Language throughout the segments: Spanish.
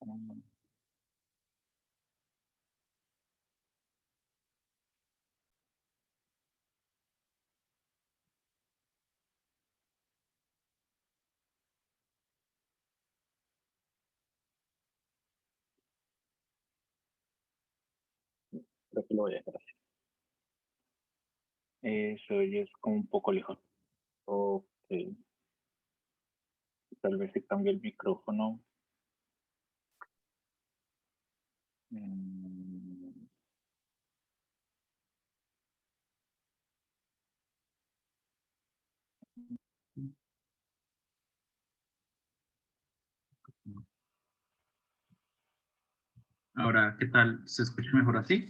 Mm, Creo que lo voy a dejar así. Eso ya es como un poco lejos. Ok, tal vez se cambie el micrófono. Mm, Ahora, ¿qué tal? ¿Se escucha mejor así?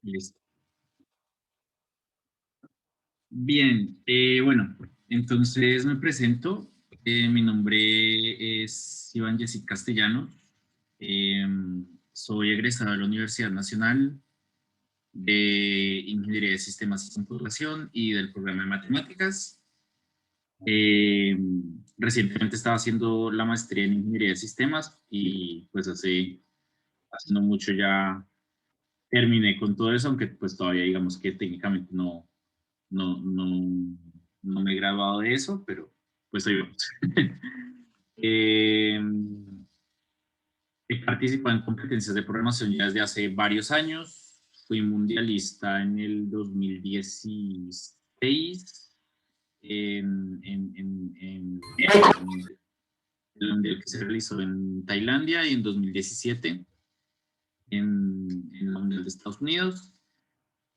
Listo. Bien, bueno, entonces me presento. Mi nombre es Iván Yesid Castellanos. Eh, Soy egresado de la Universidad Nacional de Ingeniería de Sistemas y Computación y del programa de Matemáticas. Eh, Recientemente estaba haciendo la maestría en Ingeniería de Sistemas y pues hace no mucho ya terminé con todo eso, aunque pues todavía digamos que técnicamente no, no, no me he graduado de eso, pero pues ahí vamos. Eh, He participado en competencias de programación ya desde hace varios años. Fui mundialista en el 2016 el mundial que se realizó en Tailandia y en 2017 en el mundial de Estados Unidos.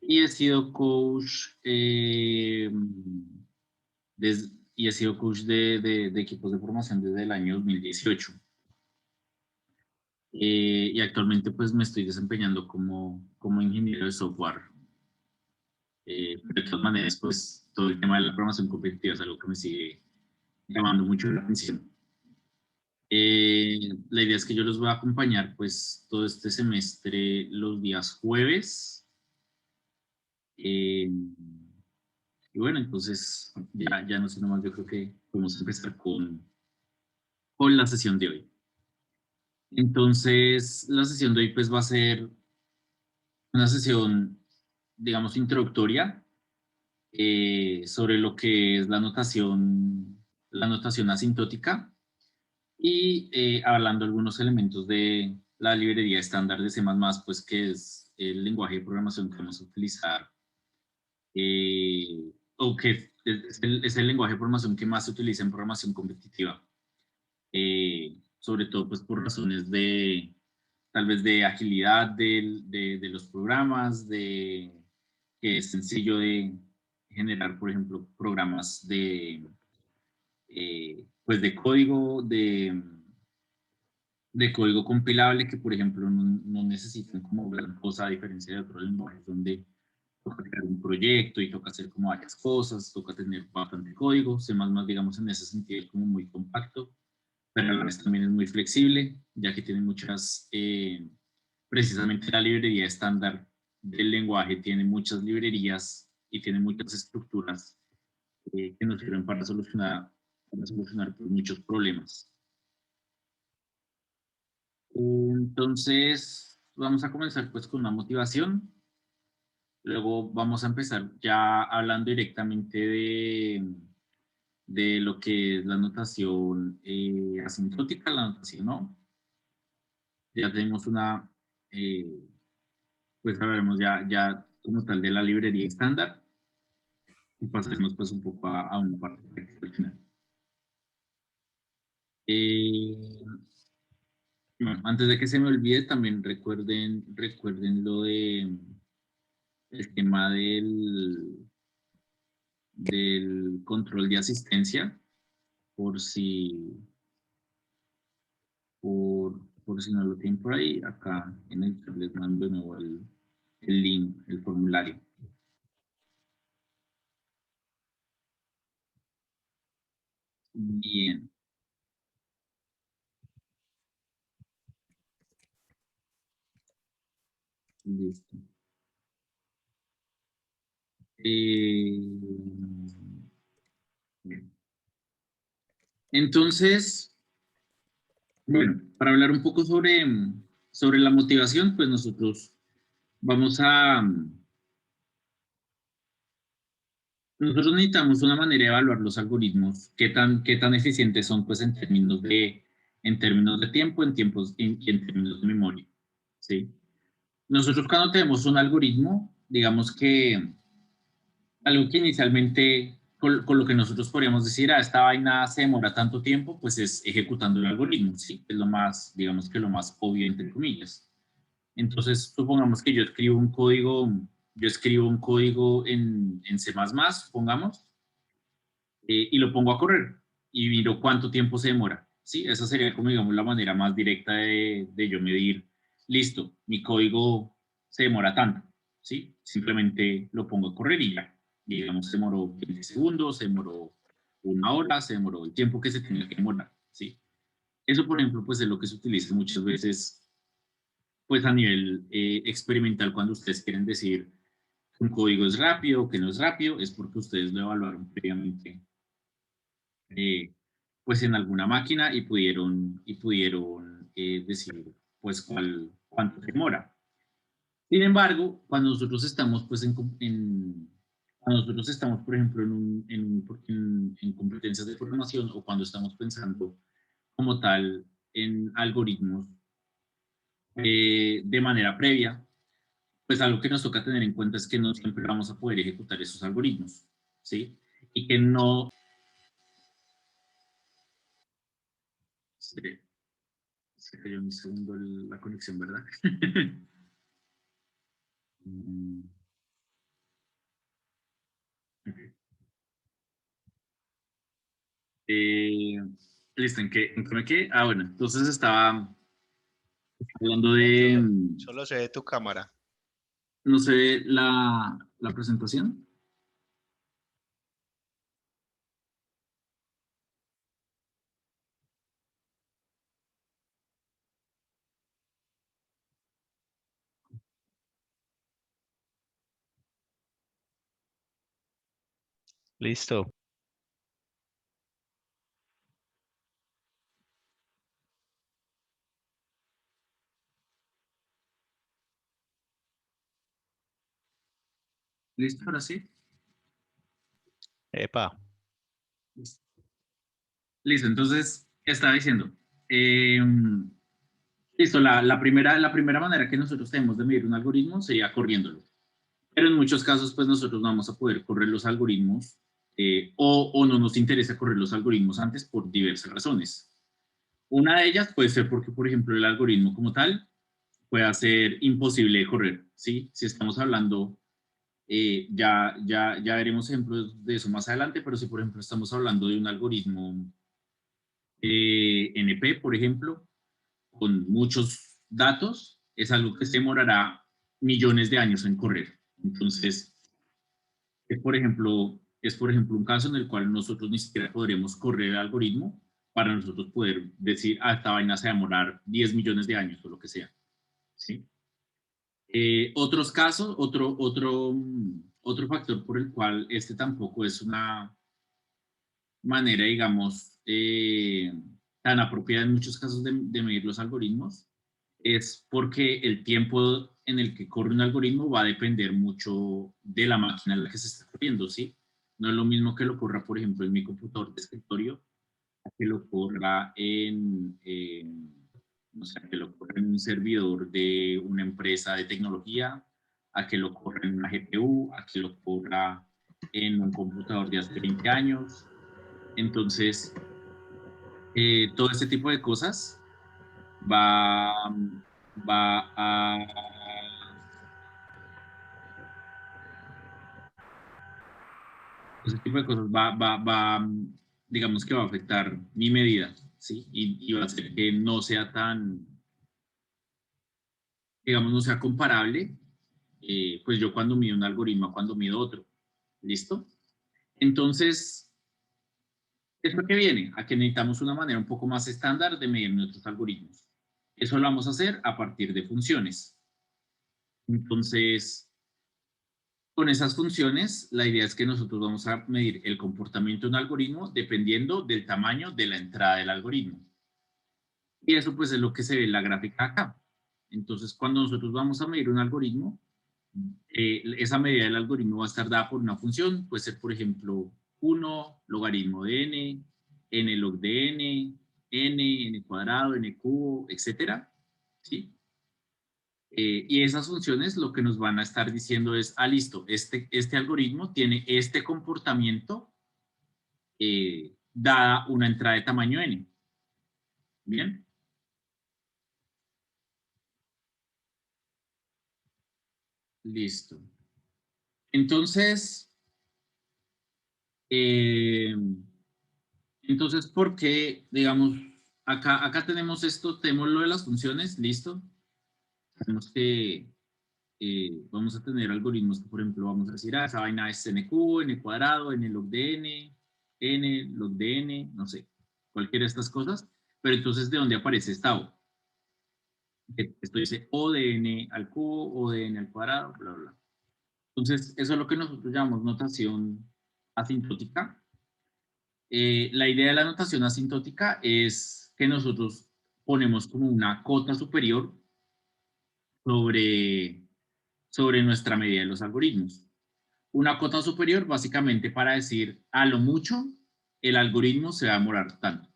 Y he sido coach y he sido coach de equipos de formación desde el año 2018. Y actualmente pues me estoy desempeñando como ingeniero de software. De todas maneras, pues todo el tema de la programación competitiva es algo que me sigue llamando mucho la atención. La idea es que yo los voy a acompañar pues todo este semestre los días jueves. Eh, y bueno, entonces ya no sé nomás, yo creo que podemos empezar con la sesión de hoy. Entonces, la sesión de hoy pues va a ser una sesión, digamos, introductoria sobre lo que es la notación asintótica y hablando algunos elementos de la librería estándar de C++, pues que es el lenguaje de programación que vamos a utilizar, o que es el lenguaje de programación que más se utiliza en programación competitiva, sobre todo pues por razones de tal vez de agilidad de los programas, de que es sencillo de generar, por ejemplo, programas pues de código compilable que, por ejemplo, no necesitan como gran cosa a diferencia de otros lenguajes donde toca crear un proyecto y toca hacer como varias cosas, toca tener bastante código. C++, digamos, en ese sentido es como muy compacto, pero a la vez también es muy flexible, ya que tiene precisamente la librería estándar del lenguaje tiene muchas librerías y tiene muchas estructuras que nos sirven para solucionar pues, muchos problemas. Entonces, vamos a comenzar pues con una motivación. Luego vamos a empezar ya hablando directamente de lo que es la notación asintótica, la notación no. Ya tenemos eh, pues hablaremos ya como tal de la librería estándar y pasaremos pues un poco a una parte práctica final. Eh, bueno, antes de que se me olvide, también recuerden lo de el tema del control de asistencia, por si, por si no lo tienen por ahí, acá en el chat les mando de nuevo el link, el formulario. Bien. Listo. Eh, bien. Entonces, bueno, para hablar un poco sobre la motivación, pues nosotros vamos a... Nosotros necesitamos una manera de evaluar los algoritmos, qué tan eficientes son pues en términos de tiempo, y en términos de memoria. ¿Sí? Nosotros cuando tenemos un algoritmo, digamos que algo que inicialmente con lo que nosotros podríamos decir, esta vaina se demora tanto tiempo, pues es ejecutando el algoritmo, ¿sí? Es lo más, digamos que lo más obvio, entre comillas. Entonces, supongamos que yo escribo un código en C++, supongamos, y lo pongo a correr y miro cuánto tiempo se demora. ¿Sí? Esa sería como, digamos, la manera más directa de yo medir, listo, mi código se demora tanto, ¿sí? Simplemente lo pongo a correr y ya. Digamos, se demoró 20 segundos, se demoró una hora, se demoró el tiempo que se tenía que demorar, ¿sí? Eso, por ejemplo, pues es lo que se utiliza muchas veces, pues a nivel experimental, cuando ustedes quieren decir que un código es rápido o que no es rápido, es porque ustedes lo evaluaron previamente eh, pues en alguna máquina y pudieron decir pues cuánto demora. Sin embargo, cuando nosotros estamos pues cuando nosotros estamos por ejemplo en competencias de programación o cuando estamos pensando como tal en algoritmos de manera previa, pues algo que nos toca tener en cuenta es que no siempre vamos a poder ejecutar esos algoritmos, ¿sí? Y que no... Se cayó un segundo la conexión, ¿verdad? Mm, okay. Eh, Listo, ¿en qué me quedé? Ah, bueno, entonces estaba hablando de, Solo se ve tu cámara. no sé, la presentación. Listo. ¿Listo? Ahora sí. Epa. Listo, listo, entonces estaba diciendo, eh, listo, la primera manera que nosotros tenemos de medir un algoritmo sería corriéndolo. Pero en muchos casos, pues nosotros no vamos a poder correr los algoritmos o no nos interesa correr los algoritmos antes por diversas razones. Una de ellas puede ser porque, por ejemplo, el algoritmo como tal puede ser imposible de correr, ¿sí? Si estamos hablando, ya veremos ejemplos de eso más adelante, pero si, por ejemplo, estamos hablando de un algoritmo NP, por ejemplo, con muchos datos, es algo que se demorará millones de años en correr. Entonces, es por ejemplo un caso en el cual nosotros ni siquiera podremos correr el algoritmo para nosotros poder decir, esta vaina se va a demorar 10 millones de años o lo que sea. ¿Sí? Otros casos, otro factor por el cual este tampoco es una manera, digamos, tan apropiada en muchos casos de medir los algoritmos, es porque el tiempo en el que corre un algoritmo va a depender mucho de la máquina en la que se está corriendo, ¿sí? No es lo mismo que lo corra, por ejemplo, en mi computador de escritorio, que lo corra o sea, que lo corra en un servidor de una empresa de tecnología, a que lo corra en una GPU, a que lo corra en un computador de hace 20 años. Entonces, todo este tipo de cosas va, va a... Ese tipo de cosas digamos que va a afectar mi medida, ¿sí? Y va a hacer que no sea tan, digamos, no sea comparable, pues yo cuando mido un algoritmo, cuando mido otro. ¿Listo? Entonces, ¿esto qué viene? A que necesitamos una manera un poco más estándar de medir nuestros algoritmos. Eso lo vamos a hacer a partir de funciones. Entonces, con esas funciones, la idea es que nosotros vamos a medir el comportamiento de un algoritmo dependiendo del tamaño de la entrada del algoritmo. Y eso pues es lo que se ve en la gráfica acá. Entonces, cuando nosotros vamos a medir un algoritmo, esa medida del algoritmo va a estar dada por una función, puede ser, por ejemplo, 1 logaritmo de n log de n cuadrado, n cubo, etcétera, ¿sí? Y esas funciones lo que nos van a estar diciendo es, listo, este algoritmo tiene este comportamiento dada una entrada de tamaño n. ¿Bien? Listo. Entonces, ¿por qué, digamos, acá tenemos esto, tenemos lo de las funciones, listo? Tenemos que, vamos a tener algoritmos que, por ejemplo, vamos a decir, esa vaina es n cubo, n cuadrado, n log de n log de n, no sé, cualquiera de estas cosas, pero entonces, ¿de dónde aparece esta O? Esto dice O de n al cubo, O de n al cuadrado, bla, bla. Entonces, eso es lo que nosotros llamamos notación asintótica. La idea de la notación asintótica es que nosotros ponemos como una cota superior sobre nuestra medida de los algoritmos. Una cota superior básicamente para decir a lo mucho el algoritmo se va a demorar tanto,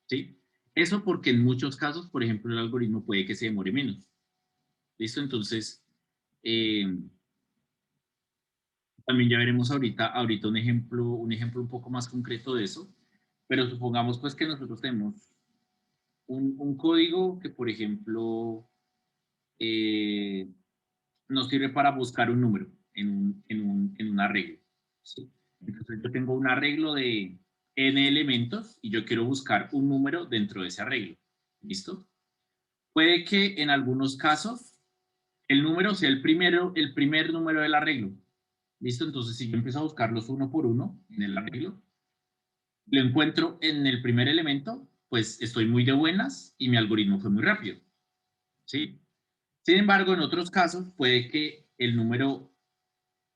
¿sí? Eso porque en muchos casos, por ejemplo, el algoritmo puede que se demore menos. ¿Listo? Entonces, también ya veremos ahorita un ejemplo un poco más concreto de eso, pero supongamos pues que nosotros tenemos un código que, por ejemplo, nos sirve para buscar un número en un arreglo, ¿sí? Entonces yo tengo un arreglo de n elementos y yo quiero buscar un número dentro de ese arreglo. ¿Listo? Puede que en algunos casos el número sea el primer número del arreglo. ¿Listo? Entonces si yo empiezo a buscarlos uno por uno en el arreglo, lo encuentro en el primer elemento, pues estoy muy de buenas y mi algoritmo fue muy rápido, ¿sí? Sin embargo, en otros casos puede que el número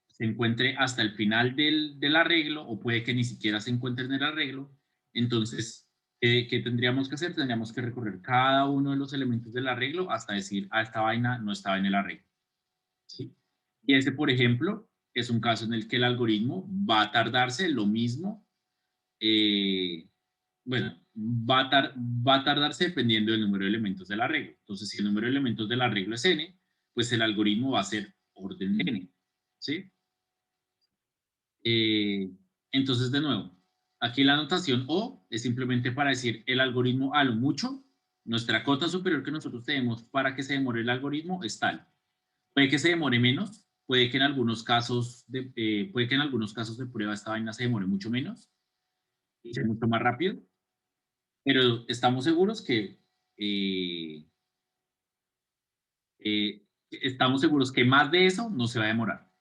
se encuentre hasta el final del arreglo o puede que ni siquiera se encuentre en el arreglo. Entonces, ¿qué tendríamos que hacer? Tendríamos que recorrer cada uno de los elementos del arreglo hasta decir, esta vaina no estaba en el arreglo, ¿sí? Y ese, por ejemplo, es un caso en el que el algoritmo va a tardarse lo mismo, bueno, va a tardarse dependiendo del número de elementos del arreglo. Entonces, si el número de elementos del arreglo es n, pues el algoritmo va a ser orden de n, ¿sí? Entonces, de nuevo, aquí la notación O es simplemente para decir el algoritmo a lo mucho, nuestra cota superior que nosotros tenemos para que se demore el algoritmo es tal. Puede que se demore menos, puede que en algunos casos de prueba esta vaina se demore mucho menos y sea mucho más rápido, pero estamos seguros que más de eso no se va a demorar,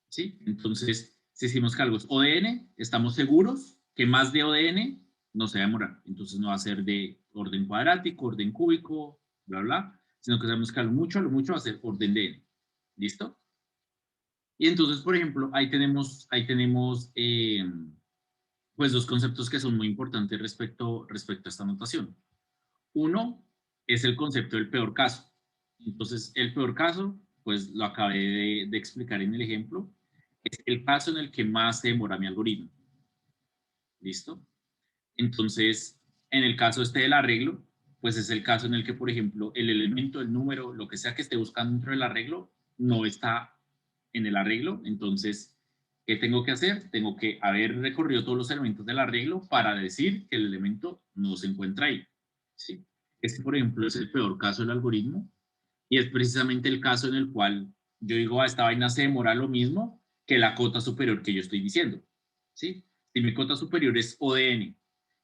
¿sí? Entonces, si decimos que algo es ODN, estamos seguros que más de ODN no se va a demorar. Entonces, no va a ser de orden cuadrático, orden cúbico, bla, bla, sino que sabemos que a lo mucho va a ser orden de n. ¿Listo? Y entonces, por ejemplo, ahí tenemos pues dos conceptos que son muy importantes respecto a esta notación. Uno es el concepto del peor caso. Entonces, el peor caso, pues lo acabé de explicar en el ejemplo, es el caso en el que más se demora mi algoritmo. ¿Listo? Entonces, en el caso este del arreglo, pues es el caso en el que, por ejemplo, el elemento, el número, lo que sea que esté buscando dentro del arreglo, no está en el arreglo. Entonces, ¿qué tengo que hacer? Tengo que haber recorrido todos los elementos del arreglo para decir que el elemento no se encuentra ahí, ¿sí? Este, por ejemplo, es el peor caso del algoritmo y es precisamente el caso en el cual yo digo, esta vaina se demora lo mismo que la cota superior que yo estoy diciendo, ¿sí? Si mi cota superior es O de n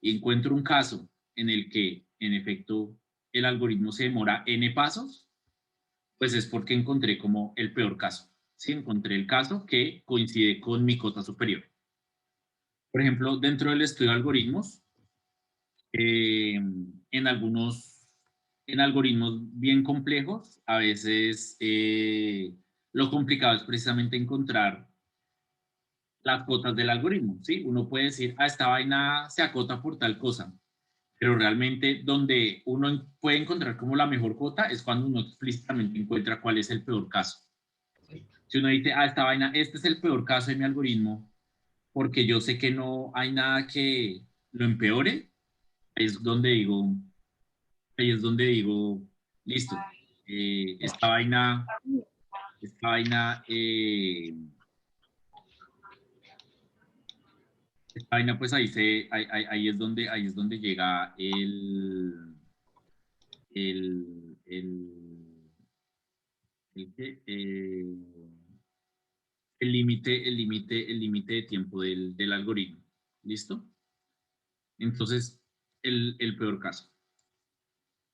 y encuentro un caso en el que, en efecto, el algoritmo se demora n pasos, pues es porque encontré como el peor caso, ¿sí? Encontré el caso que coincide con mi cota superior. Por ejemplo, dentro del estudio de algoritmos, en algunos en algoritmos bien complejos, a veces lo complicado es precisamente encontrar las cotas del algoritmo, ¿sí? Uno puede decir, esta vaina se acota por tal cosa, pero realmente donde uno puede encontrar como la mejor cota es cuando uno explícitamente encuentra cuál es el peor caso. Si uno dice, esta vaina, este es el peor caso de mi algoritmo, porque yo sé que no hay nada que lo empeore, ahí es donde digo, ahí es donde digo, listo, eh, esta vaina, esta vaina, eh, esta vaina, pues ahí es donde llega el, el, el, el límite de tiempo del algoritmo. ¿Listo? Entonces, el peor caso.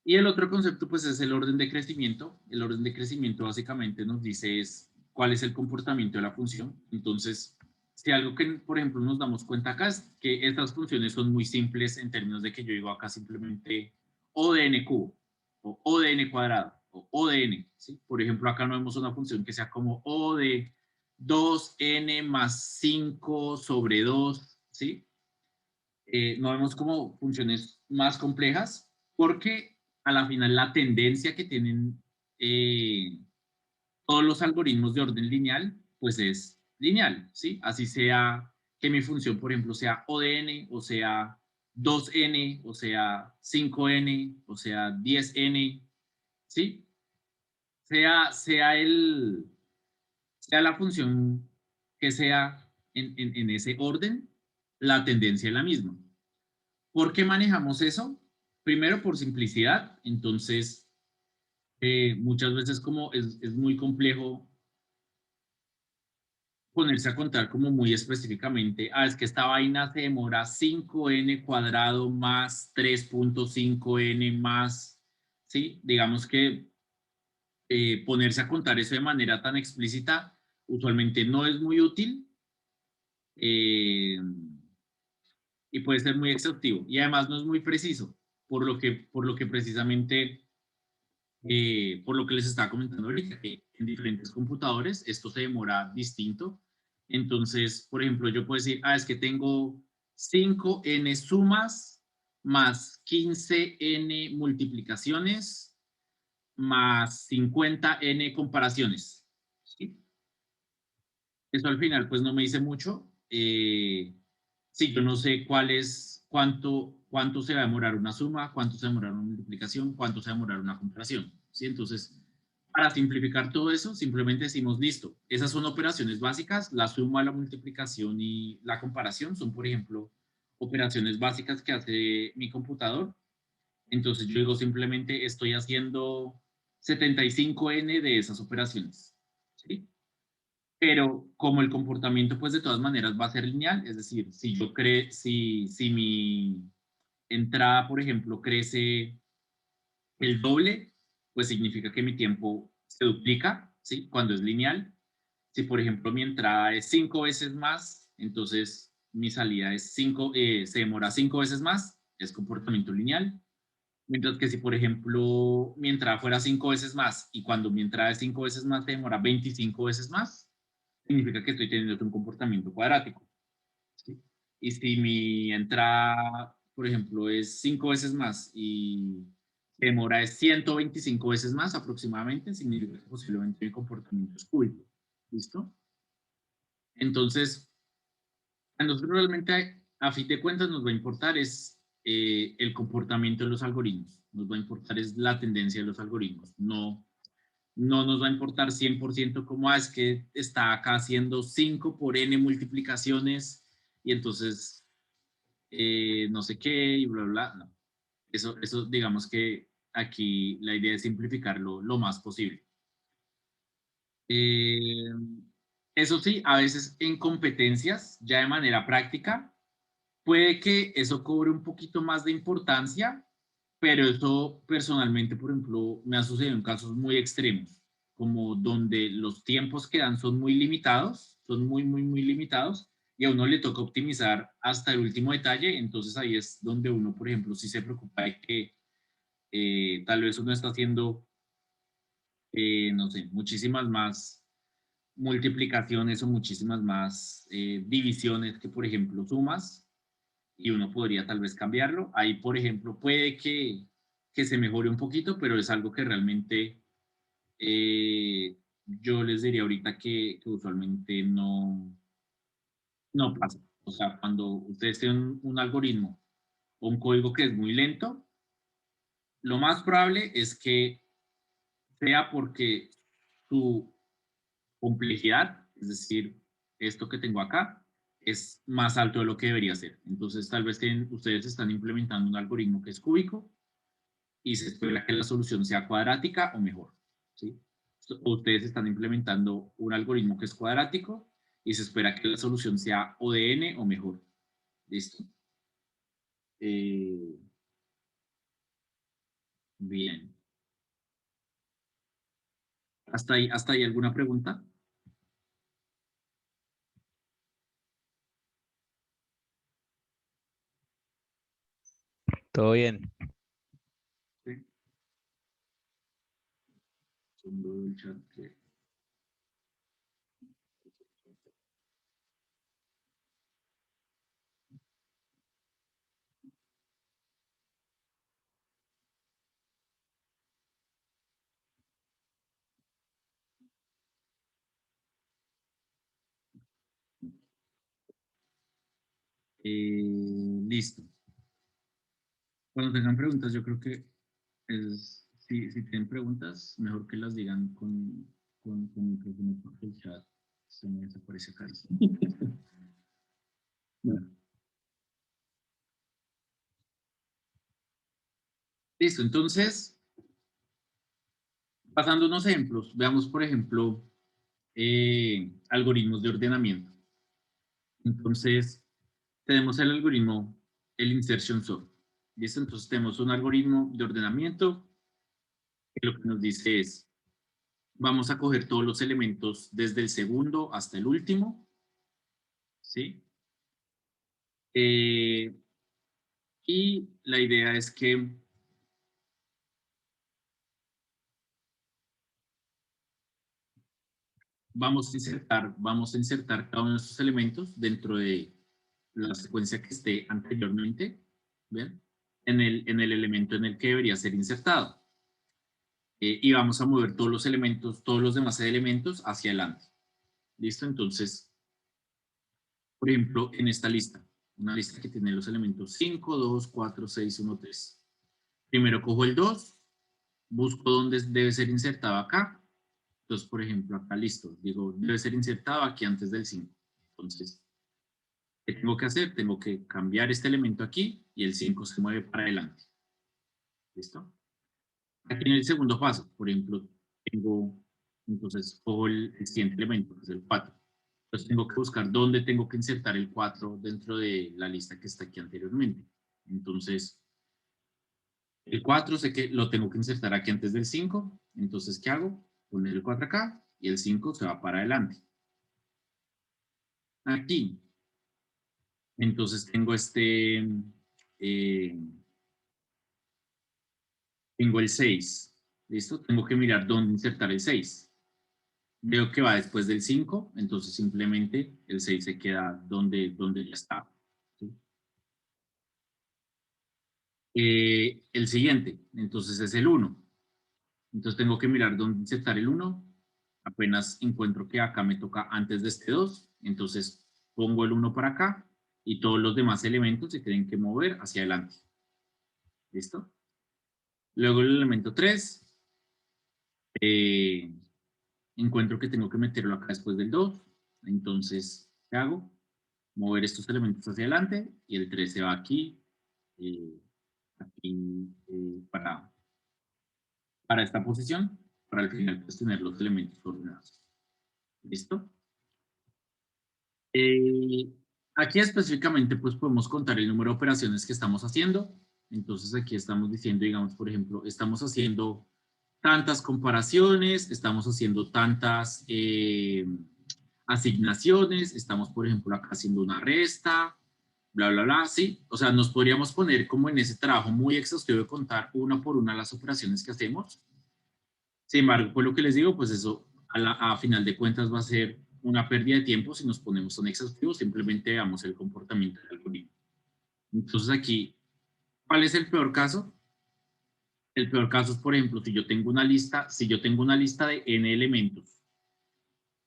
Y el otro concepto, pues, es el orden de crecimiento. El orden de crecimiento básicamente nos dice es cuál es el comportamiento de la función. Entonces, si algo que, por ejemplo, nos damos cuenta acá es que estas funciones son muy simples en términos de que yo digo acá simplemente O de n cubo, o O de n cuadrado, o O de n, ¿sí? Por ejemplo, acá no vemos una función que sea como O de 2n más 5 sobre 2, ¿sí? No vemos como funciones más complejas porque a la final la tendencia que tienen eh, todos los algoritmos de orden lineal, pues es lineal, ¿sí? Así sea que mi función, por ejemplo, sea O de n, o sea 2n, o sea 5n, o sea 10n, ¿sí? Sea la función que sea en ese orden, la tendencia es la misma. ¿Por qué manejamos eso? Primero por simplicidad, entonces muchas veces como es muy complejo ponerse a contar como muy específicamente, es que esta vaina se demora 5n cuadrado más 3.5n más, ¿sí? Digamos que ponerse a contar eso de manera tan explícita usualmente no es muy útil eh, y puede ser muy exhaustivo y además no es muy preciso, por lo que precisamente por lo que les estaba comentando ahorita, que en diferentes computadores esto se demora distinto. Entonces, por ejemplo, yo puedo decir, es que tengo 5n sumas más 15n multiplicaciones más 50n comparaciones. ¿Sí? Eso al final pues no me dice mucho. Sí, yo no sé cuánto se va a demorar una suma, cuánto se va a demorar una multiplicación, cuánto se va a demorar una comparación. ¿Sí? Entonces, para simplificar todo eso, simplemente decimos, listo, esas son operaciones básicas, la suma, la multiplicación y la comparación son, por ejemplo, operaciones básicas que hace mi computador. Entonces yo digo simplemente estoy haciendo 75n de esas operaciones. ¿Sí? Pero como el comportamiento pues de todas maneras va a ser lineal, es decir, si mi entrada, por ejemplo, crece el doble, pues significa que mi tiempo se duplica, ¿sí? Cuando es lineal. Si, por ejemplo, mi entrada es 5 veces más, entonces mi salida es se demora 5 veces más, es comportamiento lineal. Mientras que si, por ejemplo, mi entrada fuera 5 veces más y cuando mi entrada es 5 veces más, se demora 25 veces más, significa que estoy teniendo un comportamiento cuadrático. ¿Sí? Y si mi entrada, por ejemplo, es 5 veces más y demora es 125 veces más aproximadamente, significa que posiblemente mi comportamiento es cúbico. ¿Listo? Entonces, a nosotros realmente, a fin de cuentas, nos va a importar es el comportamiento de los algoritmos. Nos va a importar es la tendencia de los algoritmos. No nos va a importar 100% como es que está acá haciendo 5 por n multiplicaciones y entonces no sé qué y bla, bla, no. Eso digamos que aquí la idea es simplificarlo lo más posible. Eh, eso sí, a veces en competencias, ya de manera práctica, puede que eso cobre un poquito más de importancia, pero eso personalmente, por ejemplo, me ha sucedido en casos muy extremos, como donde los tiempos que dan son muy limitados, son muy limitados, y a uno le toca optimizar hasta el último detalle, entonces ahí es donde uno, por ejemplo, sí se preocupa de que tal vez uno está haciendo, no sé, muchísimas más multiplicaciones o muchísimas más divisiones que, por ejemplo, sumas, y uno podría tal vez cambiarlo. Ahí, por ejemplo, puede que se mejore un poquito, pero es algo que realmente yo les diría ahorita que usualmente no pasa. O sea, cuando ustedes tienen un algoritmo o un código que es muy lento, lo más probable es que sea porque su complejidad, es decir, esto que tengo acá, es más alto de lo que debería ser. Entonces, tal vez ustedes están implementando un algoritmo que es cúbico y se espera que la solución sea cuadrática o mejor, ¿sí? O ustedes están implementando un algoritmo que es cuadrático y se espera que la solución sea o de n o mejor. ¿Listo? Eh, bien. ¿Hasta ahí alguna pregunta? Todo bien. Sí. Segundo del chat que- Listo. Cuando tengan preguntas, yo creo que si tienen preguntas, mejor que las digan con micrófono porque el chat se me desaparece acá. Bueno, listo, entonces, pasando unos ejemplos, veamos, por ejemplo, algoritmos de ordenamiento. Entonces, tenemos el algoritmo, el insertion sort. ¿Listo? Entonces, tenemos un algoritmo de ordenamiento que lo que nos dice es, vamos a coger todos los elementos desde el segundo hasta el último, ¿sí? Y la idea es que vamos a insertar cada uno de estos elementos dentro de la secuencia que esté anteriormente, ¿bien? En el elemento en el que debería ser insertado. Y vamos a mover todos los elementos, todos los demás elementos hacia adelante. ¿Listo? Entonces, por ejemplo, en esta lista, una lista que tiene los elementos 5, 2, 4, 6, 1, 3. Primero cojo el 2, busco dónde debe ser insertado acá. Entonces, por ejemplo, acá listo, digo, debe ser insertado aquí antes del 5. Entonces, ¿qué tengo que hacer? Tengo que cambiar este elemento aquí y el 5 se mueve para adelante. ¿Listo? Aquí en el segundo paso, por ejemplo, entonces cojo el siguiente elemento, que es el 4. Entonces tengo que buscar dónde tengo que insertar el 4 dentro de la lista que está aquí anteriormente. Entonces, el 4 sé que lo tengo que insertar aquí antes del 5. Entonces, ¿qué hago? Poner el 4 acá y el 5 se va para adelante. Aquí. Entonces eh, tengo el 6. ¿Listo? Tengo que mirar dónde insertar el 6. Veo que va después del 5, entonces simplemente el 6 se queda donde ya está. ¿Sí? El siguiente, entonces es el 1. Entonces tengo que mirar dónde insertar el 1. Apenas encuentro que acá me toca antes de este 2, entonces pongo el 1 para acá y todos los demás elementos se tienen que mover hacia adelante. ¿Listo? Luego el elemento 3, encuentro que tengo que meterlo acá después del 2, entonces, ¿qué hago? Mover estos elementos hacia adelante y el 3 se va aquí, eh, aquí para esta posición, para al final pues, tener los elementos ordenados. ¿Listo? Eh, Aquí específicamente pues podemos contar el número de operaciones que estamos haciendo. Entonces aquí estamos diciendo, digamos, por ejemplo, estamos haciendo tantas comparaciones, estamos haciendo tantas asignaciones, estamos, por ejemplo, acá haciendo una resta, bla, bla, bla, sí. O sea, nos podríamos poner como en ese trabajo muy exhaustivo de contar una por una las operaciones que hacemos. Sin embargo, pues lo que les digo, pues eso a final de cuentas va a ser una pérdida de tiempo si nos ponemos tan exhaustivos, simplemente veamos el comportamiento del algoritmo. Entonces aquí, ¿cuál es el peor caso? El peor caso es, por ejemplo, si yo tengo una lista, de n elementos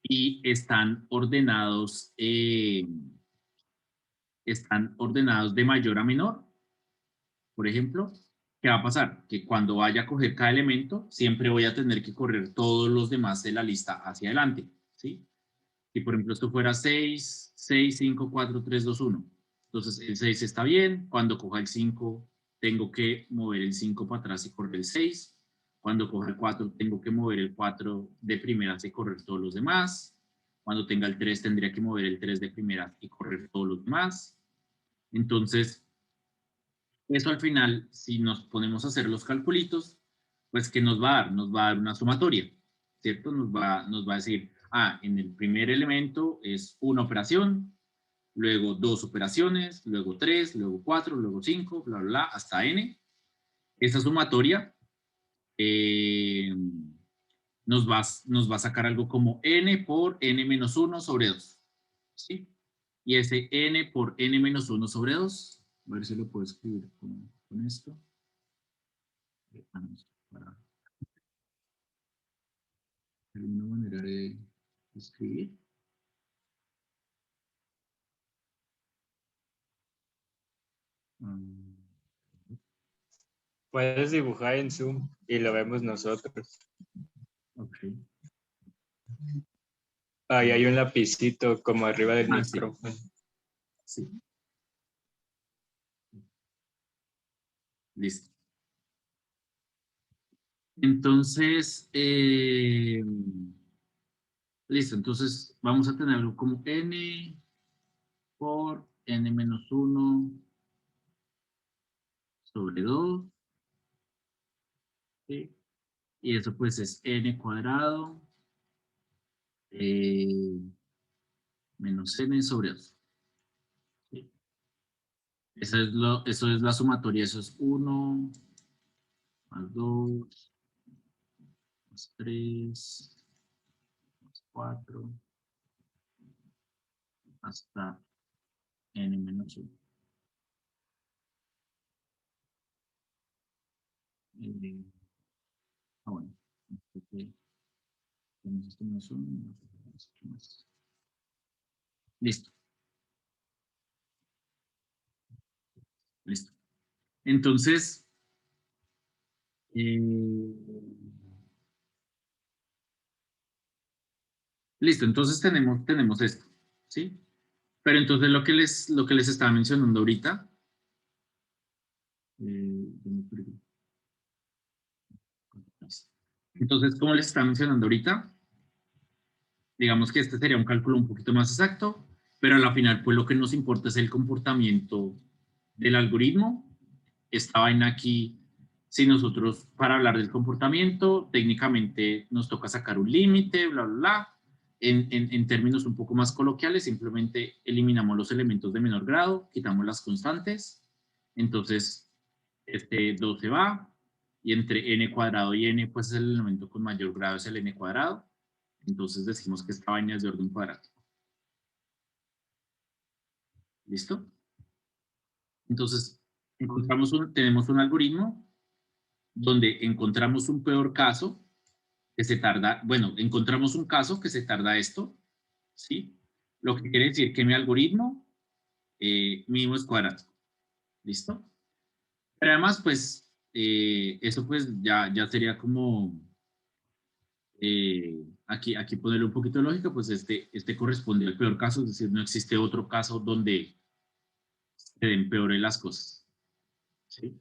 y están ordenados de mayor a menor, por ejemplo, ¿qué va a pasar? Que cuando vaya a coger cada elemento, siempre voy a tener que correr todos los demás de la lista hacia adelante, ¿sí? Si, por ejemplo, esto fuera 6, 6, 5, 4, 3, 2, 1. Entonces, el 6 está bien. Cuando coja el 5, tengo que mover el 5 para atrás y correr el 6. Cuando coja el 4, tengo que mover el 4 de primeras y correr todos los demás. Cuando tenga el 3, tendría que mover el 3 de primeras y correr todos los demás. Entonces, eso al final, si nos ponemos a hacer los calculitos, pues ¿qué nos va a dar? Nos va a dar una sumatoria, ¿cierto? Nos va a decir, en el primer elemento es una operación, luego dos operaciones, luego tres, luego cuatro, luego cinco, bla, bla, bla, hasta n. Esa sumatoria nos va a sacar algo como n por n menos 1 sobre 2, ¿sí? Y ese n por n menos 1 sobre 2, a ver si lo puedo escribir con esto. Para una manera de escribir. Puedes dibujar en Zoom y lo vemos nosotros. Ok. Ahí hay un lapicito como arriba del Sí. micrófono. Sí. Listo. Entonces, listo. Entonces, vamos a tener algo como n por n menos 1 sobre 2. ¿Sí? Y eso pues es n cuadrado menos n sobre 2. ¿Sí? Eso es la sumatoria. Eso es 1 más 2 más 3 más 4 hasta n menos 1. Bueno, esto menos 1, más. Listo. Listo. Entonces, listo, entonces tenemos esto, ¿sí? Pero entonces lo que les estaba mencionando ahorita, entonces, como les estaba mencionando ahorita, digamos que este sería un cálculo un poquito más exacto, pero a la final, pues lo que nos importa es el comportamiento del algoritmo. Esta vaina aquí, si nosotros, para hablar del comportamiento, técnicamente nos toca sacar un límite, bla, bla, bla. En términos un poco más coloquiales, simplemente eliminamos los elementos de menor grado, quitamos las constantes, entonces este 2 se va, y entre n cuadrado y n, pues el elemento con mayor grado es el n cuadrado, entonces decimos que esta vaina es de orden cuadrático. ¿Listo? Entonces, tenemos un algoritmo donde encontramos un peor caso que se tarda, bueno, encontramos un caso que se tarda esto, ¿sí? Lo que quiere decir que mi algoritmo mínimo es cuadrático, ¿listo? Pero además, pues, eso pues ya sería como, aquí ponerle un poquito de lógica, pues este corresponde al peor caso, es decir, no existe otro caso donde se den peores las cosas, ¿sí?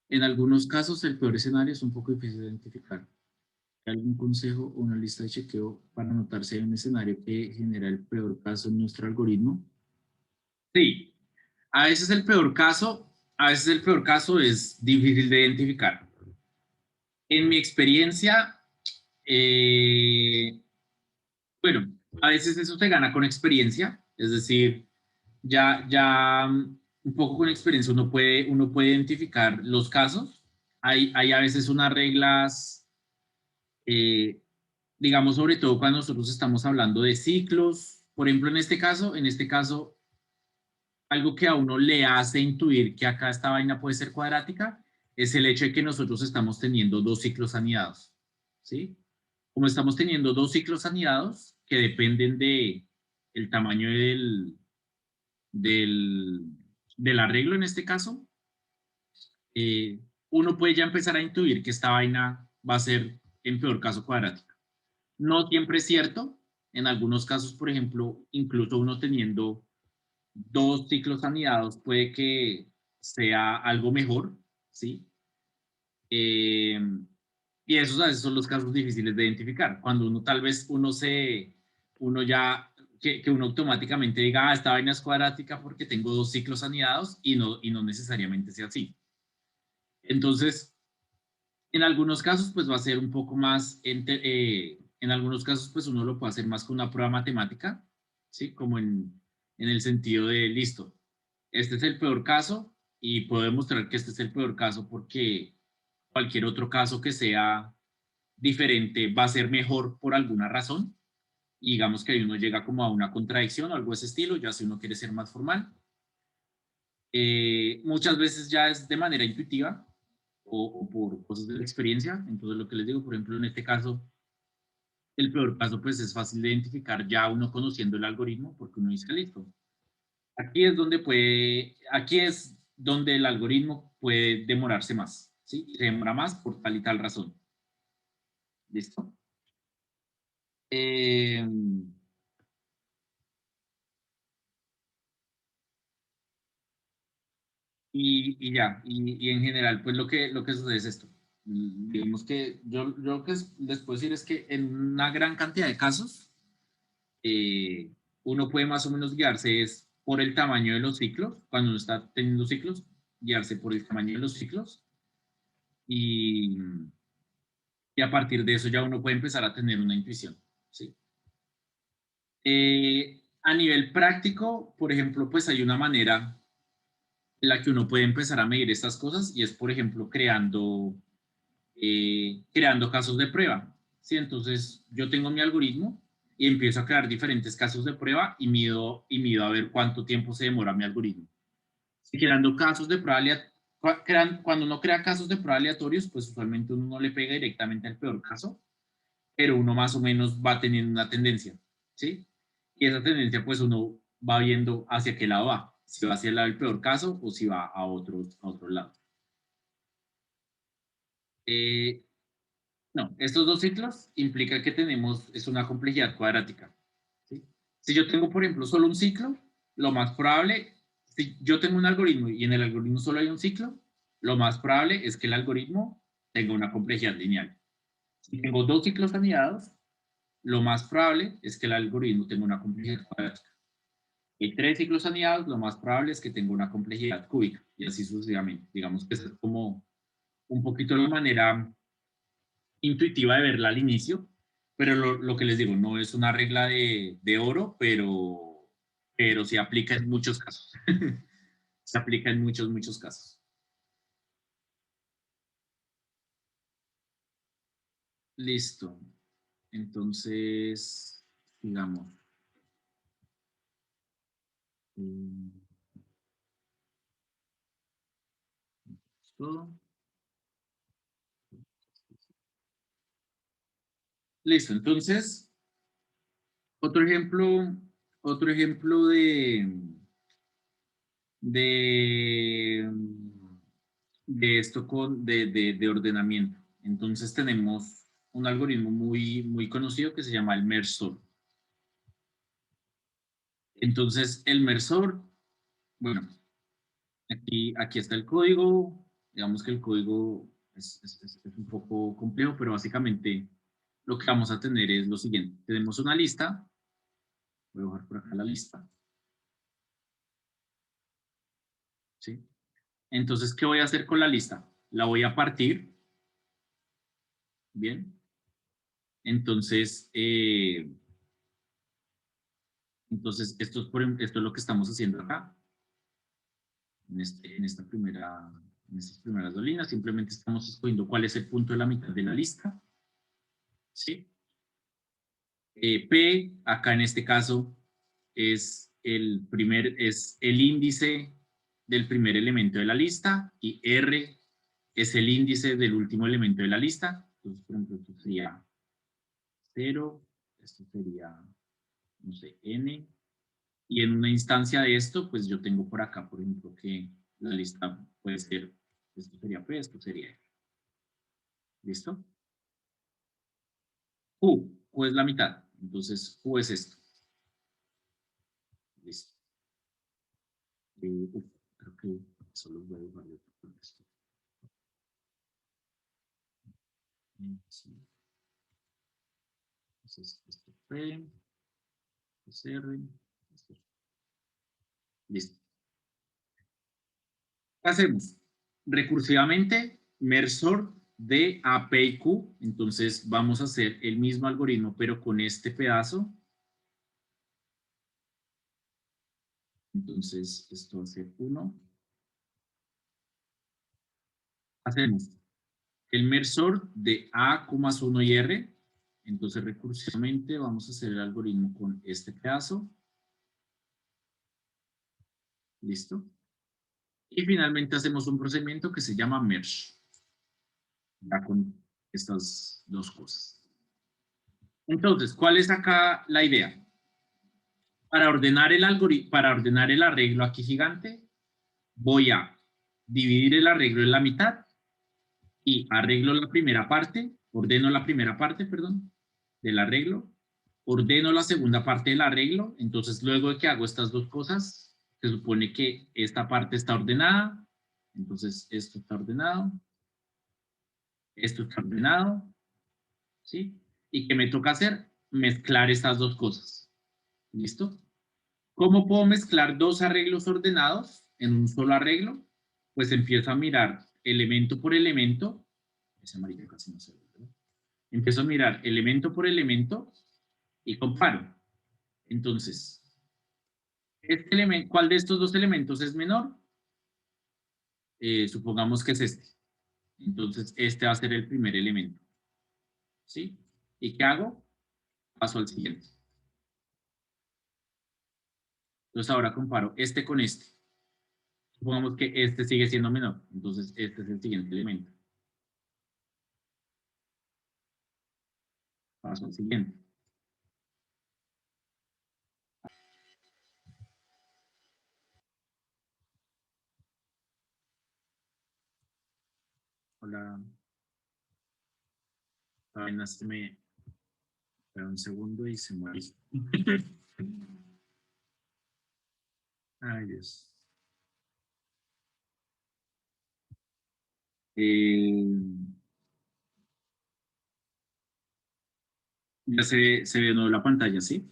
En algunos casos, el peor escenario es un poco difícil de identificar. ¿Hay algún consejo o una lista de chequeo para notar si hay un escenario que genera el peor caso en nuestro algoritmo? Sí, a veces el peor caso es difícil de identificar. En mi experiencia, bueno, a veces eso se gana con experiencia, es decir, un poco con experiencia uno puede identificar los casos. Hay a veces unas reglas, digamos, sobre todo cuando nosotros estamos hablando de ciclos. Por ejemplo, en este caso, algo que a uno le hace intuir que acá esta vaina puede ser cuadrática es el hecho de que nosotros estamos teniendo dos ciclos anidados, ¿sí? Como estamos teniendo dos ciclos anidados que dependen de el tamaño del, del arreglo en este caso, uno puede ya empezar a intuir que esta vaina va a ser, en peor caso, cuadrática. No siempre es cierto. En algunos casos, por ejemplo, incluso uno teniendo dos ciclos anidados puede que sea algo mejor, ¿sí? Eh, y esos a veces son los casos difíciles de identificar. Cuando uno tal vez uno ya, que uno automáticamente diga, esta vaina es cuadrática porque tengo dos ciclos anidados y no necesariamente sea así. Entonces, en algunos casos, pues va a ser un poco más, en algunos casos, pues uno lo puede hacer más con una prueba matemática, ¿sí? Como en el sentido de, listo, este es el peor caso y puedo demostrar que este es el peor caso porque cualquier otro caso que sea diferente va a ser mejor por alguna razón. Y digamos que ahí uno llega como a una contradicción o algo de ese estilo, ya si uno quiere ser más formal. Muchas veces ya es de manera intuitiva, o por cosas de la experiencia. Entonces, lo que les digo, por ejemplo, en este caso, el peor caso, pues es fácil de identificar ya uno conociendo el algoritmo, porque uno dice, listo. Aquí es donde el algoritmo puede demorarse más, ¿sí? Se demora más por tal y tal razón. ¿Listo? Eh, y ya, y en general, pues lo que sucede es esto. Digamos que yo lo que les puedo decir es que en una gran cantidad de casos, uno puede más o menos guiarse es por el tamaño de los ciclos, cuando uno está teniendo ciclos, guiarse por el tamaño de los ciclos y, y a partir de eso ya uno puede empezar a tener una intuición, ¿sí? A nivel práctico, por ejemplo, pues hay una manera en la que uno puede empezar a medir estas cosas y es, por ejemplo, creando casos de prueba, ¿sí? Entonces, yo tengo mi algoritmo y empiezo a crear diferentes casos de prueba y mido a ver cuánto tiempo se demora mi algoritmo. Si creando casos de prueba cuando uno crea casos de prueba aleatorios, pues usualmente uno no le pega directamente al peor caso, pero uno más o menos va teniendo una tendencia, ¿sí? Y esa tendencia, pues uno va viendo hacia qué lado va, si va hacia el lado del peor caso o si va a otro lado. Eh, No, estos dos ciclos implica que tenemos, es una complejidad cuadrática, ¿sí? Si yo tengo, por ejemplo, solo un ciclo, lo más probable, si yo tengo un algoritmo y en el algoritmo solo hay un ciclo, lo más probable es que el algoritmo tenga una complejidad lineal. Si tengo dos ciclos anidados, lo más probable es que el algoritmo tenga una complejidad cuadrática. Si hay tres ciclos anidados, lo más probable es que tenga una complejidad cúbica y así sucesivamente. Digamos que es como un poquito la manera intuitiva de verla al inicio, pero lo que les digo, no es una regla de oro, pero se aplica en muchos casos. Se aplica en muchos, muchos casos. Listo. Entonces, digamos. mm, Todo. Listo. Entonces, otro ejemplo, otro ejemplo de, de esto de ordenamiento. Entonces tenemos un algoritmo muy conocido que se llama el MERSOR. Entonces el MERSOR, bueno, aquí está el código. Digamos que el código es un poco complejo, pero básicamente lo que vamos a tener es lo siguiente. Tenemos una lista. Voy a bajar por acá la lista. ¿Sí? Entonces, ¿qué voy a hacer con la lista? La voy a partir. Bien. Entonces, Entonces, esto es lo que estamos haciendo acá. En estas primeras dos líneas, simplemente estamos escogiendo cuál es el punto de la mitad de la lista. ¿Sí? P, acá en este caso, es el índice del primer elemento de la lista y R es el índice del último elemento de la lista. Entonces, por ejemplo, esto sería 0, esto sería, no sé, N. Y en una instancia de esto, pues yo tengo por acá, por ejemplo, que la lista puede ser, esto sería P, esto sería R. ¿Listo? Q es la mitad. Entonces, Q es esto. Listo. Creo que eso lo voy a dejar de esto. Sí. Entonces, esto es P, esto es R, esto es... Listo. ¿Qué hacemos? Recursivamente, merge sort de A, P y Q. Entonces, vamos a hacer el mismo algoritmo, pero con este pedazo. Entonces, esto va a ser 1. Hacemos el merge sort de A, más 1 y R. Entonces, recursivamente vamos a hacer el algoritmo con este pedazo. ¿Listo? Y finalmente hacemos un procedimiento que se llama merge. Ya con estas dos cosas. Entonces, ¿cuál es acá la idea? Para ordenar el algoritmo, para ordenar el arreglo aquí gigante, voy a dividir el arreglo en la mitad y arreglo la primera parte, ordeno la primera parte, perdón, del arreglo, ordeno la segunda parte del arreglo. Entonces, luego de que hago estas dos cosas, se supone que esta parte está ordenada, entonces esto está ordenado, esto está ordenado, ¿sí? ¿Y qué me toca hacer? Mezclar estas dos cosas. ¿Listo? ¿Cómo puedo mezclar dos arreglos ordenados en un solo arreglo? Pues empiezo a mirar elemento por elemento. Ese amarillo casi no se ve, ¿verdad? Empiezo a mirar elemento por elemento y comparo. Entonces, ¿cuál de estos dos elementos es menor? Supongamos que es este. Entonces, este va a ser el primer elemento. ¿Sí? ¿Y qué hago? Paso al siguiente. Entonces, ahora comparo este con este. Supongamos que este sigue siendo menor. Entonces, este es el siguiente elemento. Paso al siguiente. Hola. Apenas se me... Espera un segundo y se muere. Ay, Dios. Ya se ve de nuevo la pantalla, ¿sí?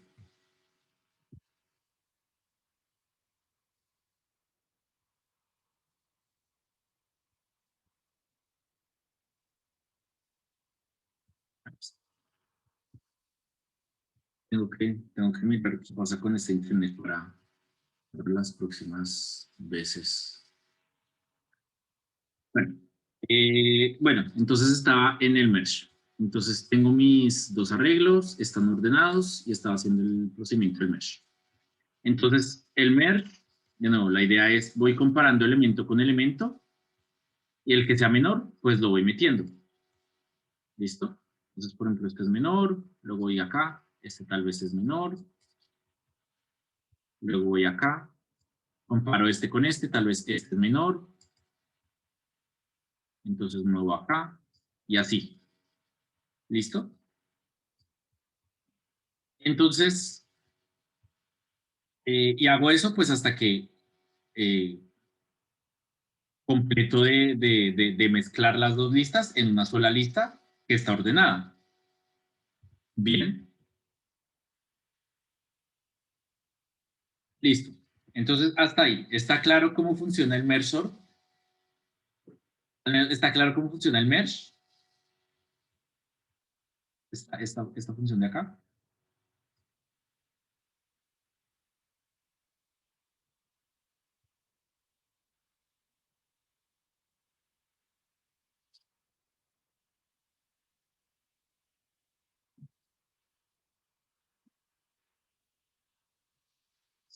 Tengo que mirar qué pasa con este internet para las próximas veces. Bueno, entonces estaba en el merge. Entonces tengo mis dos arreglos, están ordenados y estaba haciendo el procedimiento del merge. Entonces el merge, de nuevo, la idea es voy comparando elemento con elemento y el que sea menor, pues lo voy metiendo. ¿Listo? Entonces, por ejemplo, este es menor, luego voy acá, este tal vez es menor, luego voy acá, comparo este con este, tal vez este es menor, entonces muevo acá y así. ¿Listo? Entonces, y hago eso pues hasta que completo de mezclar las dos listas en una sola lista que está ordenada. Bien. Listo. Entonces, hasta ahí. ¿Está claro cómo funciona el merge sort? ¿Está claro cómo funciona el merge? Esta función de acá.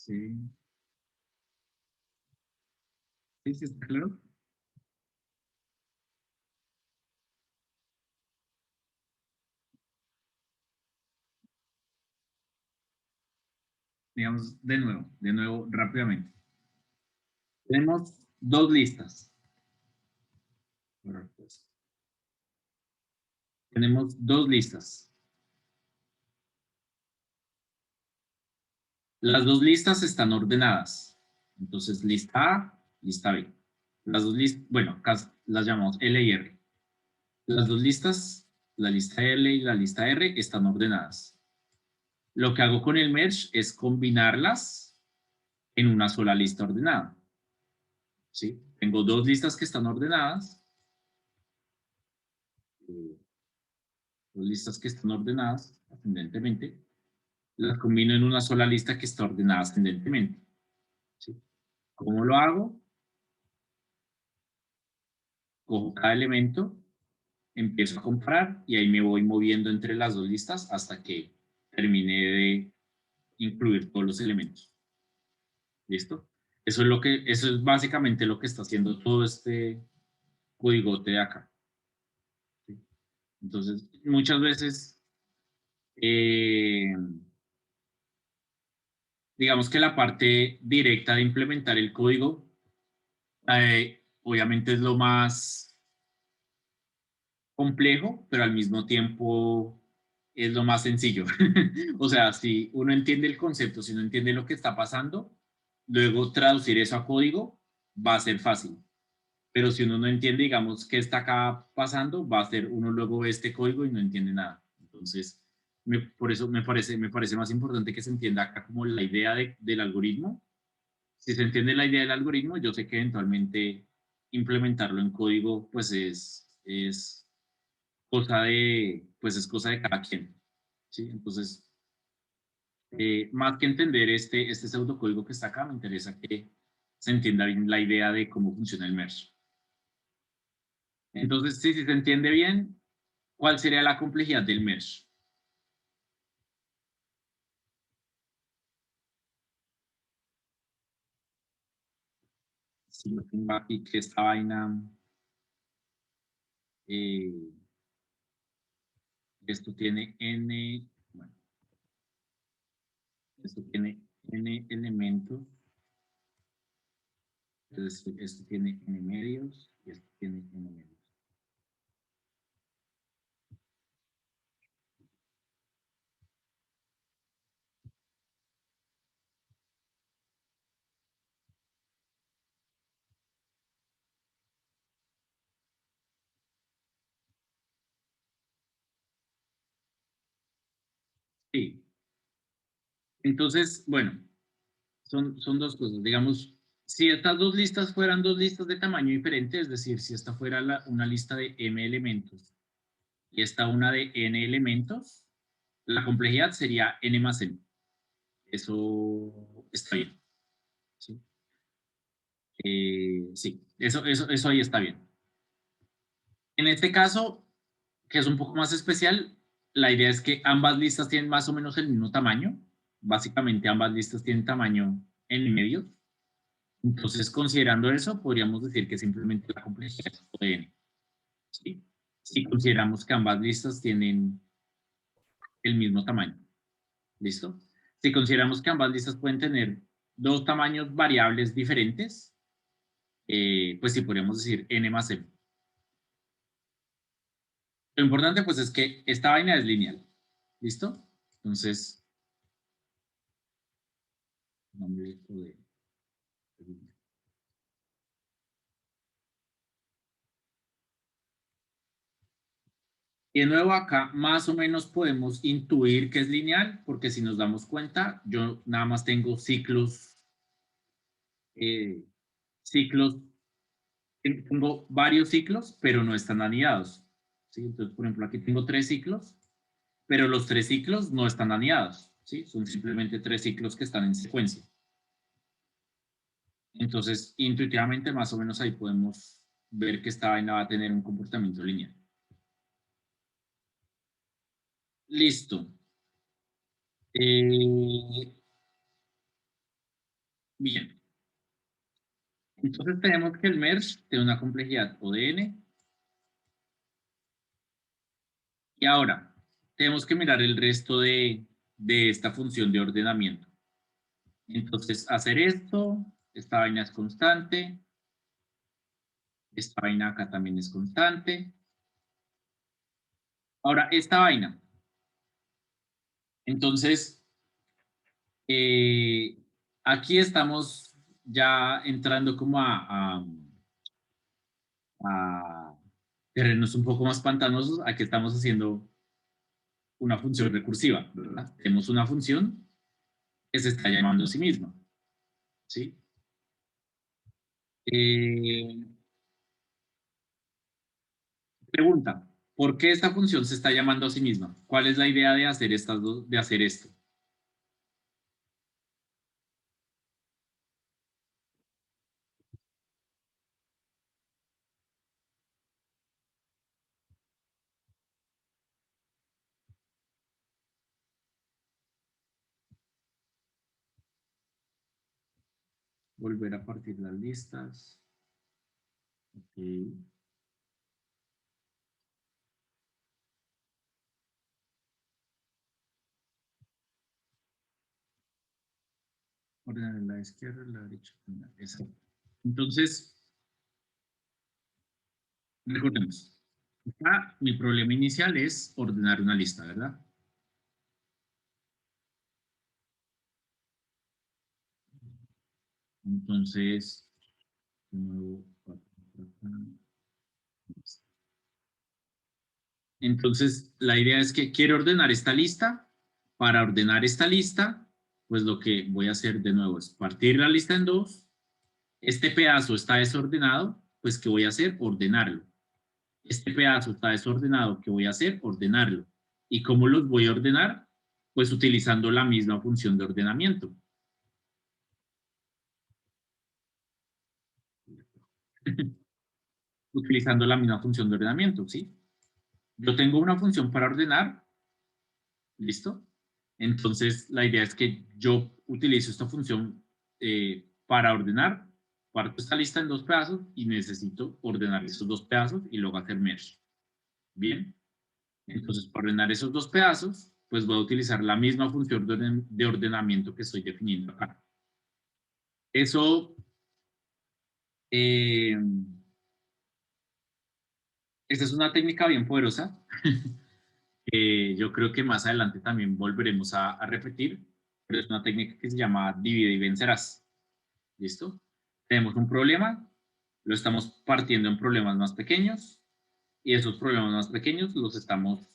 Sí. Sí, sí, está claro. Digamos, de nuevo, rápidamente. Tenemos dos listas. Pues, tenemos dos listas. Las dos listas están ordenadas. Entonces, lista A, lista B. Las dos listas, bueno, acá las llamamos L y R. Las dos listas, la lista L y la lista R, están ordenadas. Lo que hago con el merge es combinarlas en una sola lista ordenada. ¿Sí? Tengo dos listas que están ordenadas. Dos listas que están ordenadas ascendentemente. Las combino en una sola lista que está ordenada ascendentemente. ¿Sí? ¿Cómo lo hago? Cojo cada elemento, empiezo a comparar y ahí me voy moviendo entre las dos listas hasta que termine de incluir todos los elementos. ¿Listo? Eso es básicamente lo que está haciendo todo este codigote de acá. ¿Sí? Entonces, muchas veces, digamos que la parte directa de implementar el código, obviamente es lo más complejo, pero al mismo tiempo es lo más sencillo. O sea, si uno entiende el concepto, si uno entiende lo que está pasando, luego traducir eso a código va a ser fácil. Pero si uno no entiende, digamos, qué está acá pasando, va a ser, uno luego ve este código y no entiende nada. Entonces, por eso me parece más importante que se entienda acá como la idea del algoritmo. Si se entiende la idea del algoritmo, yo sé que eventualmente implementarlo en código, pues es cosa de, pues es cosa de cada quien. ¿Sí? Entonces, más que entender este pseudocódigo que está acá, me interesa que se entienda bien la idea de cómo funciona el merge. Entonces, si se entiende bien, ¿cuál sería la complejidad del merge? Si yo tengo aquí que esta vaina, eh, esto tiene n, bueno, esto tiene n elementos, entonces esto tiene n medios y esto tiene n medios. Sí. Entonces, bueno, son dos cosas. Digamos, si estas dos listas fueran dos listas de tamaño diferente, es decir, si esta fuera una lista de m elementos y esta una de n elementos, la complejidad sería n más n. Eso está bien. Sí, sí, eso ahí está bien. En este caso, que es un poco más especial, la idea es que ambas listas tienen más o menos el mismo tamaño. Básicamente ambas listas tienen tamaño n medios. Entonces, considerando eso, podríamos decir que simplemente la complejidad es O de n. ¿Sí? Si consideramos que ambas listas tienen el mismo tamaño. ¿Listo? Si consideramos que ambas listas pueden tener dos tamaños variables diferentes, pues sí podríamos decir n más m. Lo importante pues es que esta vaina es lineal. ¿Listo? Entonces, nombre de... Y de nuevo acá más o menos podemos intuir que es lineal, porque si nos damos cuenta, yo nada más tengo eh, ciclos, tengo varios ciclos, pero no están anidados. ¿Sí? Entonces, por ejemplo, aquí tengo tres ciclos, pero los tres ciclos no están anidados. ¿Sí? Son simplemente tres ciclos que están en secuencia. Entonces, intuitivamente, más o menos ahí podemos ver que esta vaina va a tener un comportamiento lineal. Listo. Bien. Entonces tenemos que el merge tiene una complejidad O de n. Y ahora, tenemos que mirar el resto de esta función de ordenamiento. Entonces, hacer esto, esta vaina es constante, esta vaina acá también es constante. Ahora, esta vaina. Entonces, aquí estamos ya entrando como a terrenos un poco más pantanosos. Aquí estamos haciendo una función recursiva, ¿verdad? Tenemos una función que se está llamando a sí misma, ¿sí? Eh, Pregunta, ¿por qué esta función se está llamando a sí misma? ¿Cuál es la idea de hacer de hacer esto? Volver a partir las listas. Okay. Ordenar la izquierda, la derecha. Exacto. Entonces, recordemos. Acá, mi problema inicial es ordenar una lista, ¿verdad? Entonces, de nuevo, entonces, la idea es que quiero ordenar esta lista. Para ordenar esta lista, pues lo que voy a hacer de nuevo es partir la lista en dos. Este pedazo está desordenado, pues ¿qué voy a hacer? Ordenarlo. Este pedazo está desordenado, ¿qué voy a hacer? Ordenarlo. ¿Y cómo los voy a ordenar? Pues utilizando la misma función de ordenamiento. Utilizando la misma función de ordenamiento, ¿sí? Yo tengo una función para ordenar, ¿listo? Entonces, la idea es que yo utilizo esta función para ordenar, parto esta lista en dos pedazos y necesito ordenar esos dos pedazos y luego hacer merge. Bien, entonces para ordenar esos dos pedazos, pues voy a utilizar la misma función de ordenamiento que estoy definiendo acá. Eso, eh, esta es una técnica bien poderosa. Yo creo que más adelante también volveremos a repetir, pero es una técnica que se llama divide y vencerás. ¿Listo? Tenemos un problema, lo estamos partiendo en problemas más pequeños y esos problemas más pequeños los estamos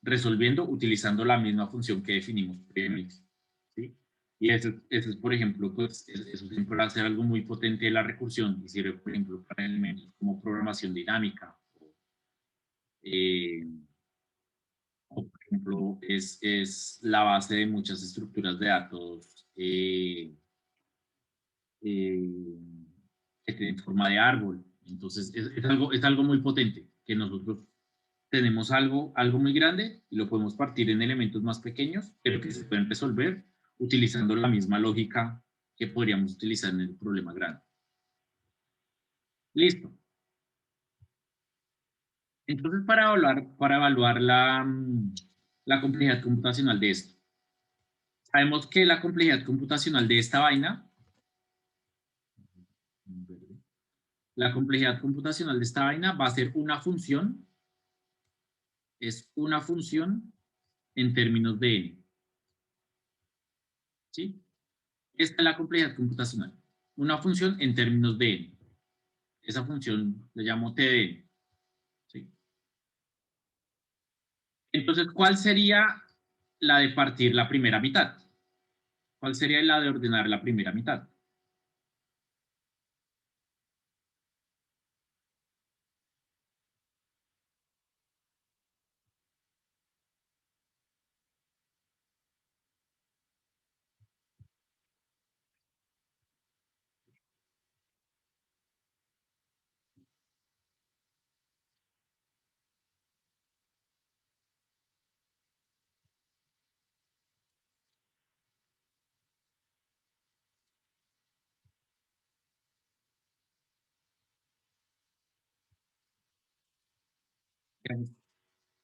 resolviendo utilizando la misma función que definimos previamente. ¿Sí? Y eso es, por ejemplo, pues eso siempre va a ser algo muy potente de la recursión y sirve, por ejemplo, para elementos como programación dinámica eh, o por ejemplo, es la base de muchas estructuras de datos eh, que tienen forma de árbol. Entonces, es algo muy potente, que nosotros tenemos algo muy grande y lo podemos partir en elementos más pequeños, pero que se pueden resolver utilizando la misma lógica que podríamos utilizar en el problema grande. Listo. Entonces, para evaluar la complejidad computacional de esto, sabemos que la complejidad computacional de esta vaina, la complejidad computacional de esta vaina va a ser una función, es una función en términos de n. ¿Sí? Esta es la complejidad computacional. Una función en términos de n. Esa función le llamo t de n. ¿Sí? Entonces, ¿cuál sería la de partir la primera mitad? ¿Cuál sería la de ordenar la primera mitad?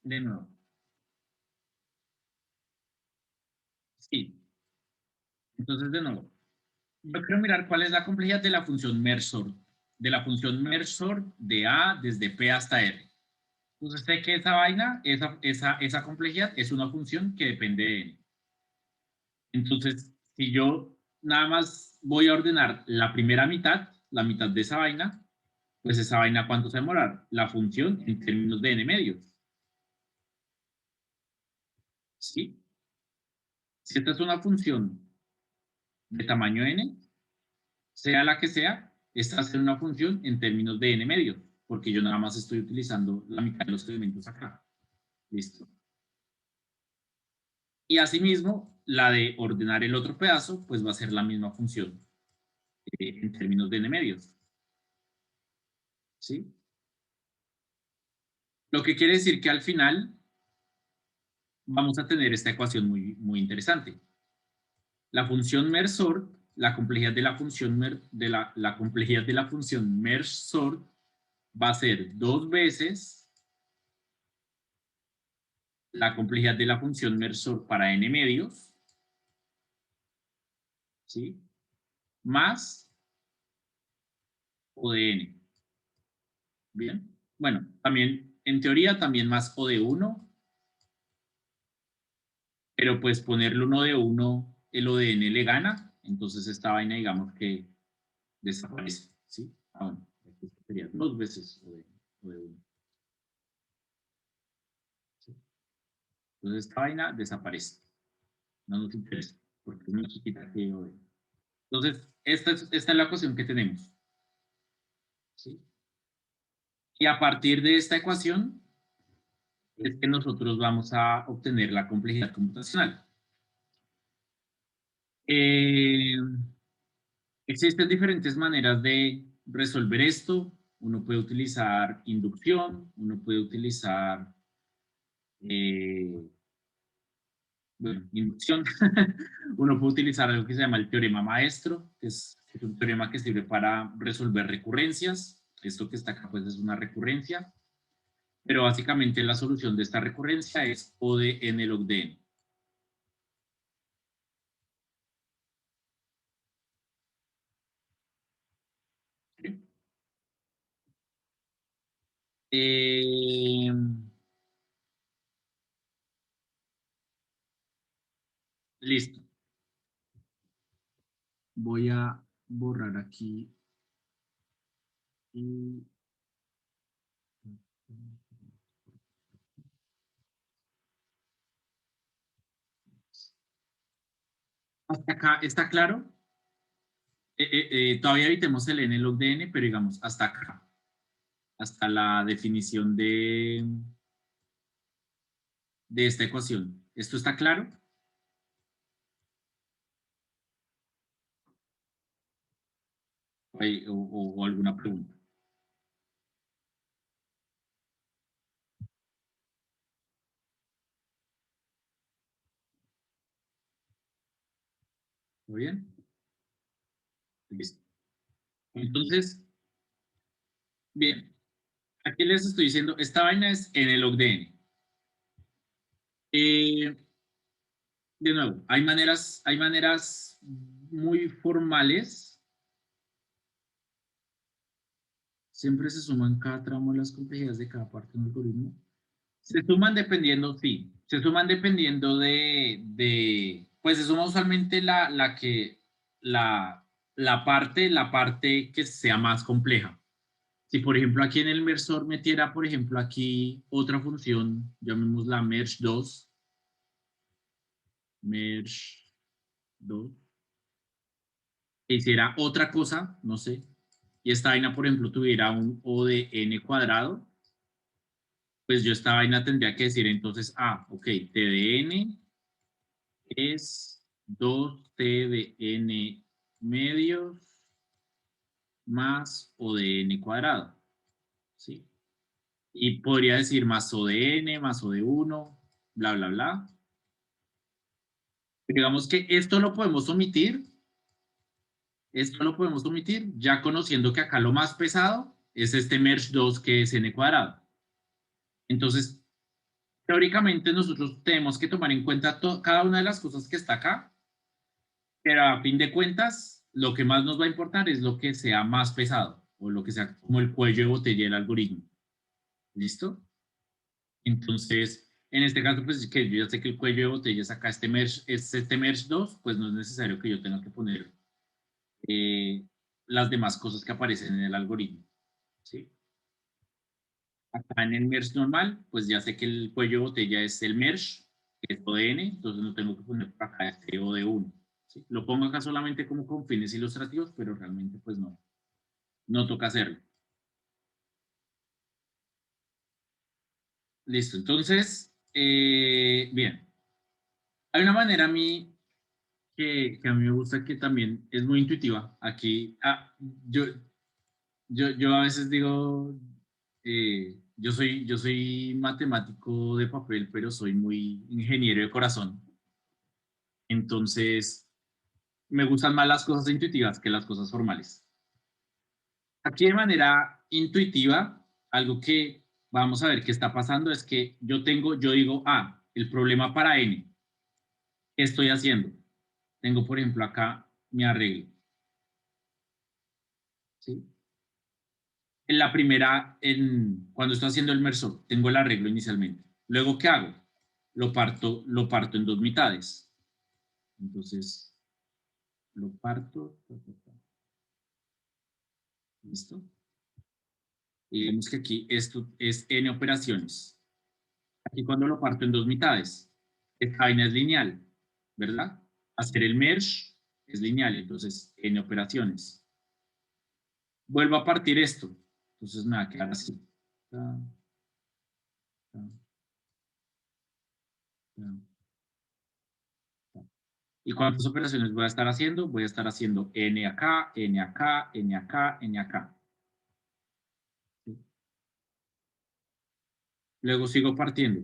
De nuevo. Sí. Entonces, de nuevo. Yo quiero mirar cuál es la complejidad de la función merge-sort. De la función merge-sort de A desde P hasta R. Entonces sé que esa vaina, esa complejidad es una función que depende de N. Entonces, si yo nada más voy a ordenar la primera mitad, la mitad de esa vaina, pues esa vaina, ¿cuánto se va a demorar? La función en términos de N medios. ¿Sí? Si esta es una función de tamaño N, sea la que sea, esta va a ser una función en términos de N medios, porque yo nada más estoy utilizando la mitad de los elementos acá. Listo. Y asimismo, la de ordenar el otro pedazo, pues va a ser la misma función en términos de N medios. ¿Sí? Lo que quiere decir que al final vamos a tener esta ecuación muy interesante. La función merge-sort, la complejidad de la función la complejidad de la función merge-sort va a ser 2 veces la complejidad de la función merge-sort para n medios, ¿sí? Más O de n. Bien. Bueno, también, en teoría, también más O de 1, pero pues ponerle un O de 1, el O de n le gana, entonces esta vaina, digamos que desaparece, ¿sí? Ah, bueno, aquí sería 2 veces O de 1. ¿Sí? Entonces esta vaina desaparece. No nos interesa, porque es más chiquita que O de 1. Entonces, esta es la ecuación que tenemos. ¿Sí? Y a partir de esta ecuación es que nosotros vamos a obtener la complejidad computacional. Existen diferentes maneras de resolver esto. Uno puede utilizar inducción, uno puede utilizar bueno, inducción. Uno puede utilizar algo que se llama el teorema maestro, que es un teorema que sirve para resolver recurrencias. Esto que está acá pues es una recurrencia, pero básicamente la solución de esta recurrencia es O de n log de n. ¿Sí? Listo. Voy a borrar aquí. Hasta acá, ¿está claro? Todavía evitemos el n log de n, pero digamos, hasta acá. Hasta la definición de esta ecuación. ¿Esto está claro? O alguna pregunta. ¿Muy bien? Listo. Entonces, bien. Aquí les estoy diciendo, esta vaina es n log de n. De nuevo, hay maneras muy formales. Siempre se suman cada tramo las complejidades de cada parte del algoritmo. Se suman dependiendo, sí, se suman dependiendo pues se suma usualmente la parte que sea más compleja. Si por ejemplo aquí en el mersor metiera, por ejemplo aquí otra función, llamémosla merge2, e hiciera otra cosa, no sé, y esta vaina por ejemplo tuviera un O de n cuadrado, pues yo esta vaina tendría que decir entonces, ok, t de n es 2t de n medios más O de n cuadrado, ¿sí? Y podría decir más O de n, más O de 1, bla, bla, bla. Digamos que esto lo podemos omitir ya conociendo que acá lo más pesado es este merge2 que es n cuadrado. Entonces, teóricamente nosotros tenemos que tomar en cuenta cada una de las cosas que está acá, pero a fin de cuentas, lo que más nos va a importar es lo que sea más pesado o lo que sea como el cuello de botella del algoritmo. ¿Listo? Entonces, en este caso, pues que yo ya sé que el cuello de botella es acá este merge 2, pues no es necesario que yo tenga que poner las demás cosas que aparecen en el algoritmo. ¿Sí? Acá en el merge normal, pues ya sé que el cuello de botella es el merge, que es ODN, entonces no tengo que poner por acá este OD1. ¿Sí? Lo pongo acá solamente como con fines ilustrativos, pero realmente pues no toca hacerlo. Listo, entonces, bien. Hay una manera a mí que a mí me gusta que también es muy intuitiva. Aquí, yo, yo a veces digo, yo soy matemático de papel, pero soy muy ingeniero de corazón. Entonces, me gustan más las cosas intuitivas que las cosas formales. Aquí de manera intuitiva, algo que vamos a ver qué está pasando es que yo digo, el problema para n, ¿qué estoy haciendo? Tengo, por ejemplo, acá mi arreglo. ¿Sí? En la primera, cuando estoy haciendo el mersor, tengo el arreglo inicialmente. Luego, ¿qué hago? Lo parto en dos mitades. Entonces, lo parto. ¿Listo? Y vemos que aquí esto es n operaciones. Aquí cuando lo parto en dos mitades, esta vaina es lineal, ¿verdad? Hacer el merge es lineal, entonces n operaciones. Vuelvo a partir esto, entonces me va a quedar así. ¿Y cuántas operaciones voy a estar haciendo? Voy a estar haciendo n acá, n acá, n acá, n acá. ¿Sí? Luego sigo partiendo.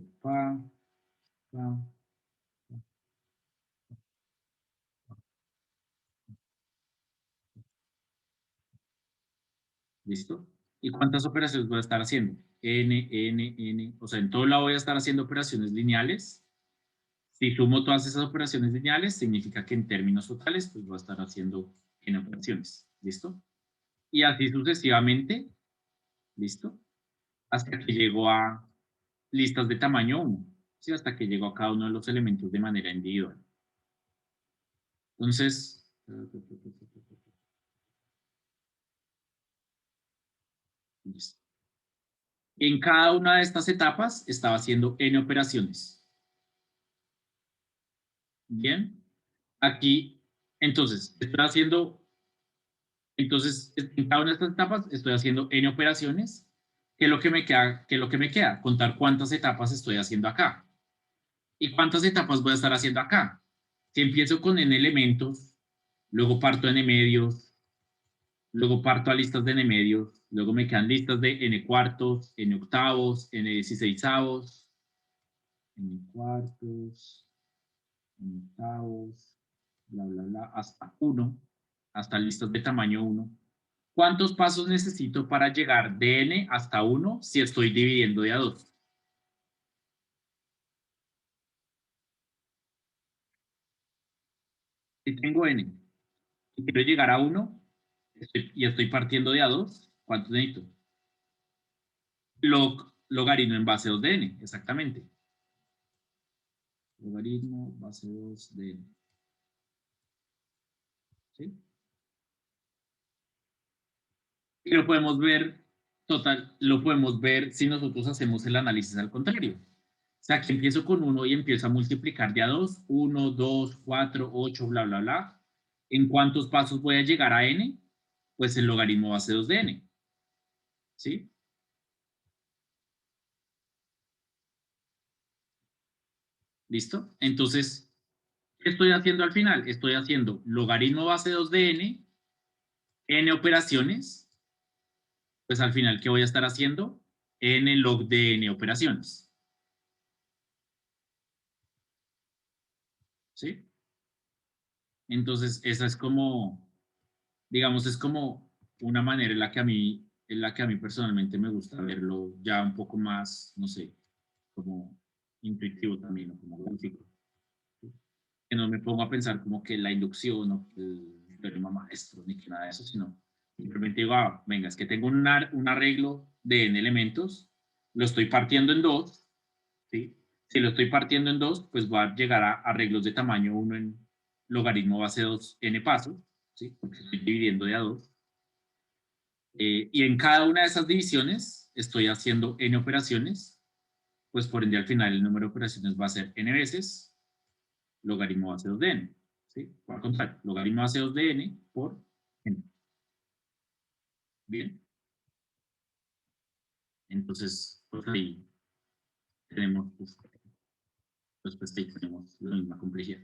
¿Listo? ¿Y cuántas operaciones voy a estar haciendo? N. O sea, en todo lado voy a estar haciendo operaciones lineales. Si sumo todas esas operaciones lineales, significa que en términos totales, pues voy a estar haciendo n operaciones. ¿Listo? Y así sucesivamente. ¿Listo? Hasta que llego a listas de tamaño 1. ¿Sí? Hasta que llego a cada uno de los elementos de manera individual. Entonces, listo. En cada una de estas etapas estaba haciendo n operaciones. Bien. Aquí, entonces, en cada una de estas etapas estoy haciendo n operaciones. ¿Qué es lo que me queda? ¿Qué es lo que me queda? Contar cuántas etapas estoy haciendo acá. ¿Y cuántas etapas voy a estar haciendo acá? Si empiezo con n elementos, luego parto n medios, luego parto a listas de n medios, luego me quedan listas de n cuartos, n octavos, n dieciseisavos, n cuartos, n octavos, bla, bla, bla, hasta 1, hasta listas de tamaño 1. ¿Cuántos pasos necesito para llegar de n hasta 1 si estoy dividiendo de a 2? Si tengo n y quiero llegar a 1 y estoy partiendo de a 2, ¿cuánto necesito? Logaritmo en base 2 de n, exactamente. Logaritmo base 2 de n. ¿Sí? Y lo podemos ver, lo podemos ver si nosotros hacemos el análisis al contrario. O sea, que empiezo con 1 y empiezo a multiplicar de a 2, 1, 2, 4, 8, bla, bla, bla. ¿En cuántos pasos voy a llegar a n? Pues el logaritmo base 2 de n. ¿Sí? ¿Listo? Entonces, ¿qué estoy haciendo al final? Estoy haciendo logaritmo base 2 de n operaciones. Pues al final, ¿qué voy a estar haciendo? N log de n operaciones. ¿Sí? Entonces, esa es como, digamos, es como una manera en la que a mí es la que a mí personalmente me gusta verlo ya un poco más, no sé, como intuitivo también, o como gráfico. Que no me pongo a pensar como que la inducción o que el teorema maestro, ni que nada de eso, sino simplemente digo, ah, venga, es que tengo un arreglo de n elementos, lo estoy partiendo en dos, ¿sí? Si lo estoy partiendo en dos, pues va a llegar a arreglos de tamaño 1 en logaritmo base 2 n pasos, ¿sí? Porque estoy dividiendo de a 2. Y en cada una de esas divisiones estoy haciendo n operaciones, pues por ende al final el número de operaciones va a ser n veces logaritmo base 2 de n, ¿sí? Por el contrario, logaritmo base 2 de n por n. Bien. Entonces, pues ahí tenemos, pues ahí tenemos la misma complejidad.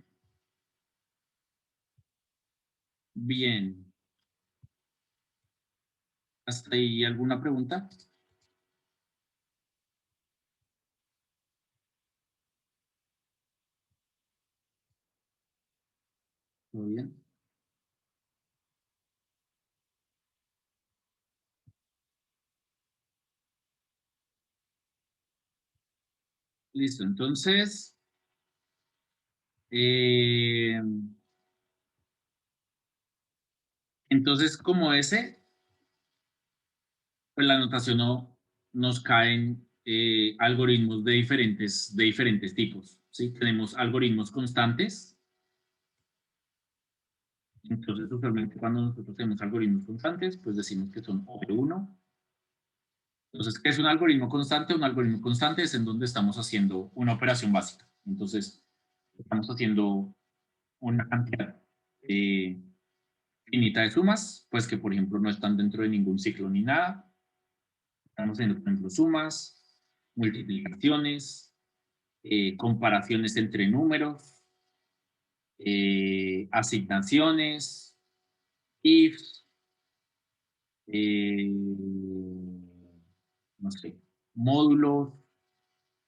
Bien. ¿Hasta ahí alguna pregunta? ¿Todo bien? Listo, entonces, como ese, pues la notación no, nos caen algoritmos de diferentes tipos, ¿sí? Tenemos algoritmos constantes. Entonces, usualmente cuando nosotros tenemos algoritmos constantes, pues decimos que son O1. Entonces, ¿qué es un algoritmo constante? Un algoritmo constante es en donde estamos haciendo una operación básica. Entonces, estamos haciendo una cantidad finita de sumas, pues que por ejemplo no están dentro de ningún ciclo ni nada. Estamos haciendo, por ejemplo, sumas, multiplicaciones, comparaciones entre números, asignaciones, ifs, no sé, módulos,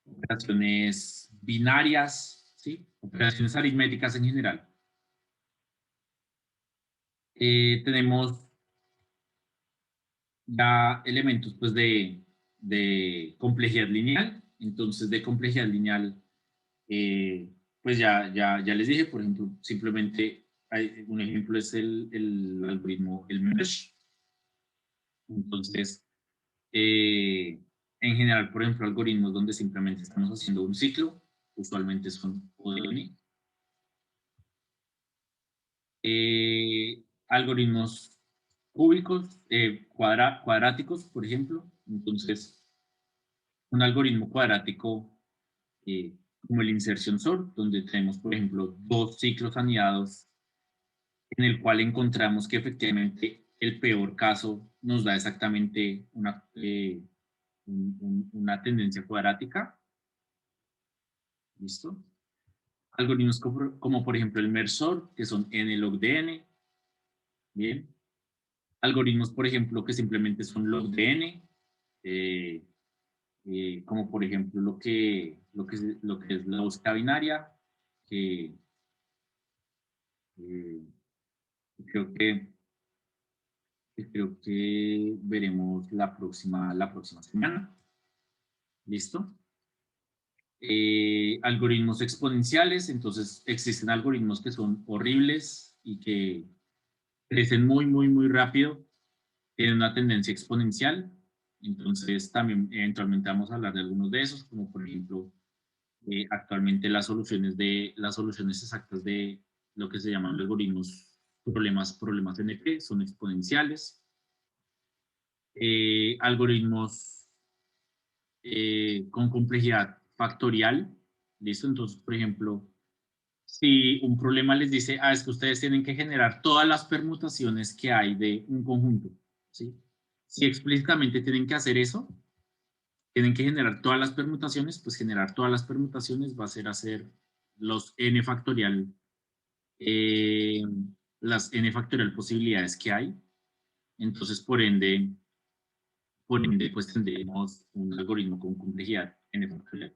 operaciones binarias, ¿sí? Operaciones aritméticas en general. Tenemos ya elementos pues, de complejidad lineal. Entonces, de complejidad lineal, pues ya les dije, por ejemplo, simplemente hay, un ejemplo es el algoritmo, el mesh. Entonces, en general, por ejemplo, algoritmos donde simplemente estamos haciendo un ciclo, usualmente son ODN. Algoritmos cúbicos, cuadráticos, por ejemplo. Entonces, un algoritmo cuadrático como el insertion sort, donde tenemos, por ejemplo, dos ciclos anidados en el cual encontramos que efectivamente el peor caso nos da exactamente una tendencia cuadrática. ¿Listo? Algoritmos como por ejemplo el merge sort, que son n log de n. Bien. Algoritmos, por ejemplo, que simplemente son log de n, como por ejemplo lo que es la búsqueda binaria, que creo que veremos la próxima semana. ¿Listo? Algoritmos exponenciales, entonces existen algoritmos que son horribles y que crecen muy rápido, tienen una tendencia exponencial, entonces también eventualmente vamos a hablar de algunos de esos, como por ejemplo, actualmente las soluciones exactas de lo que se llaman algoritmos problemas NP son exponenciales. Algoritmos con complejidad factorial, ¿listo? Entonces, por ejemplo, si un problema les dice, es que ustedes tienen que generar todas las permutaciones que hay de un conjunto, ¿sí? Si explícitamente tienen que hacer eso, tienen que generar todas las permutaciones, pues generar todas las permutaciones va a ser hacer los n factorial, las n factorial posibilidades que hay. Entonces, por ende pues tendremos un algoritmo con complejidad n factorial.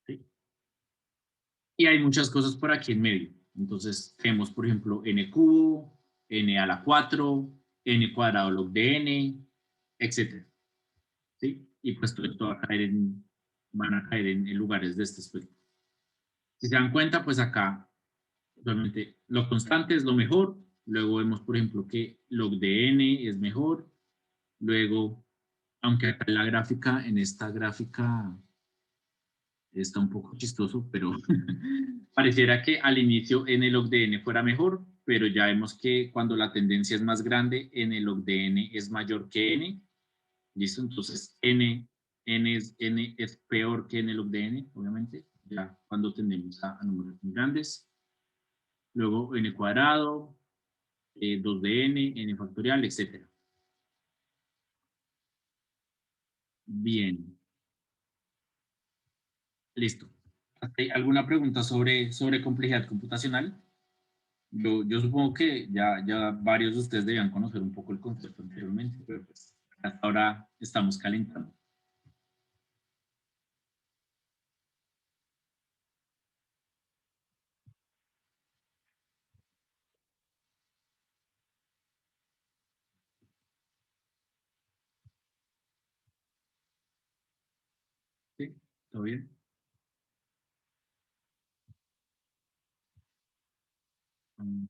¿Sí? Y hay muchas cosas por aquí en medio. Entonces, tenemos, por ejemplo, n cubo, n a la 4, n cuadrado log de n, etcétera. ¿Sí? Y pues todo esto van a caer en lugares de este aspecto. Si se dan cuenta, pues acá realmente lo constante es lo mejor. Luego vemos, por ejemplo, que log de n es mejor. Luego, aunque acá en esta gráfica está un poco chistoso, pero pareciera que al inicio n log de n fuera mejor, pero ya vemos que cuando la tendencia es más grande, n log de n es mayor que n. ¿Listo? Entonces, n es peor que n log de n, obviamente, ya cuando tendemos a números muy grandes. Luego, n cuadrado, 2 de n factorial, etcétera. Bien, listo. ¿Hay alguna pregunta sobre complejidad computacional? Yo supongo que ya varios de ustedes debían conocer un poco el concepto anteriormente, pero pues hasta ahora estamos calentando. ¿Sí? ¿Todo bien? Mm,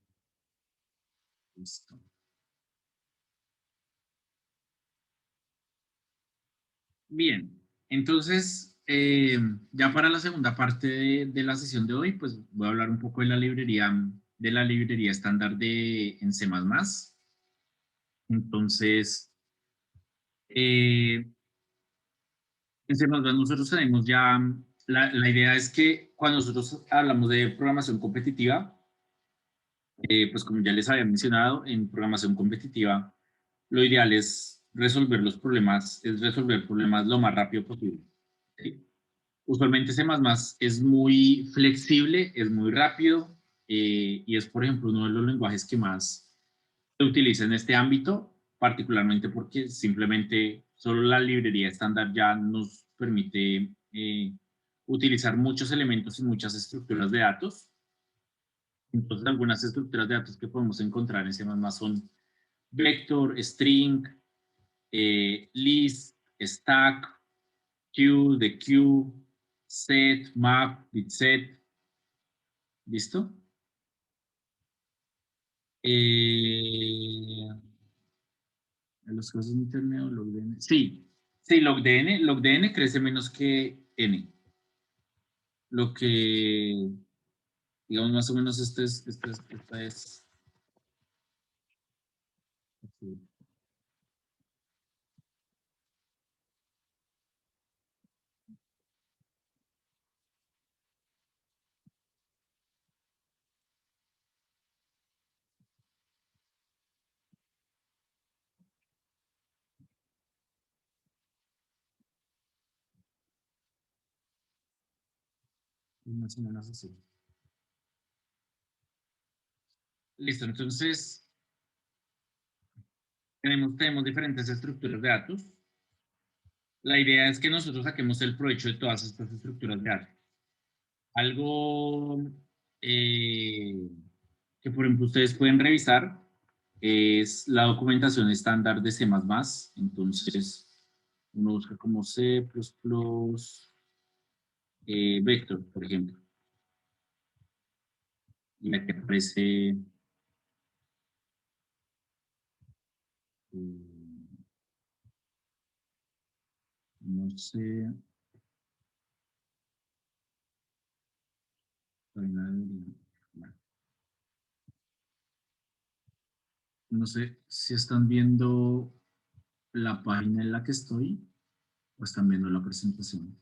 listo. Bien, entonces, ya para la segunda parte de la sesión de hoy, pues voy a hablar un poco de la librería estándar en C++. Entonces, eh, en C++ nosotros tenemos ya, la idea es que cuando nosotros hablamos de programación competitiva, pues como ya les había mencionado, en programación competitiva, lo ideal es resolver problemas lo más rápido posible. ¿Sí? Usualmente C++ es muy flexible, es muy rápido y es, por ejemplo, uno de los lenguajes que más se utiliza en este ámbito, particularmente porque simplemente solo la librería estándar ya nos permite utilizar muchos elementos y muchas estructuras de datos. Entonces, algunas estructuras de datos que podemos encontrar en C++ son vector, string, list, stack, queue, the queue, set, map, bitset. ¿Listo? Eh, los casos intermedios, log de n. Sí, sí, log de n crece menos que n. Lo que, digamos, más o menos esta es. Sí, más o menos así. Listo, entonces tenemos diferentes estructuras de datos. La idea es que nosotros saquemos el provecho de todas estas estructuras de datos. Algo que, por ejemplo, ustedes pueden revisar es la documentación estándar de C++. Entonces, uno busca como C++, Vector, por ejemplo. Y aquí aparece, no sé, no sé si están viendo la página en la que estoy o están viendo la presentación.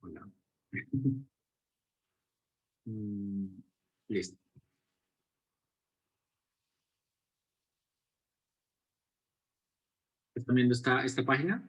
Hola. Listo. ¿Están viendo esta página?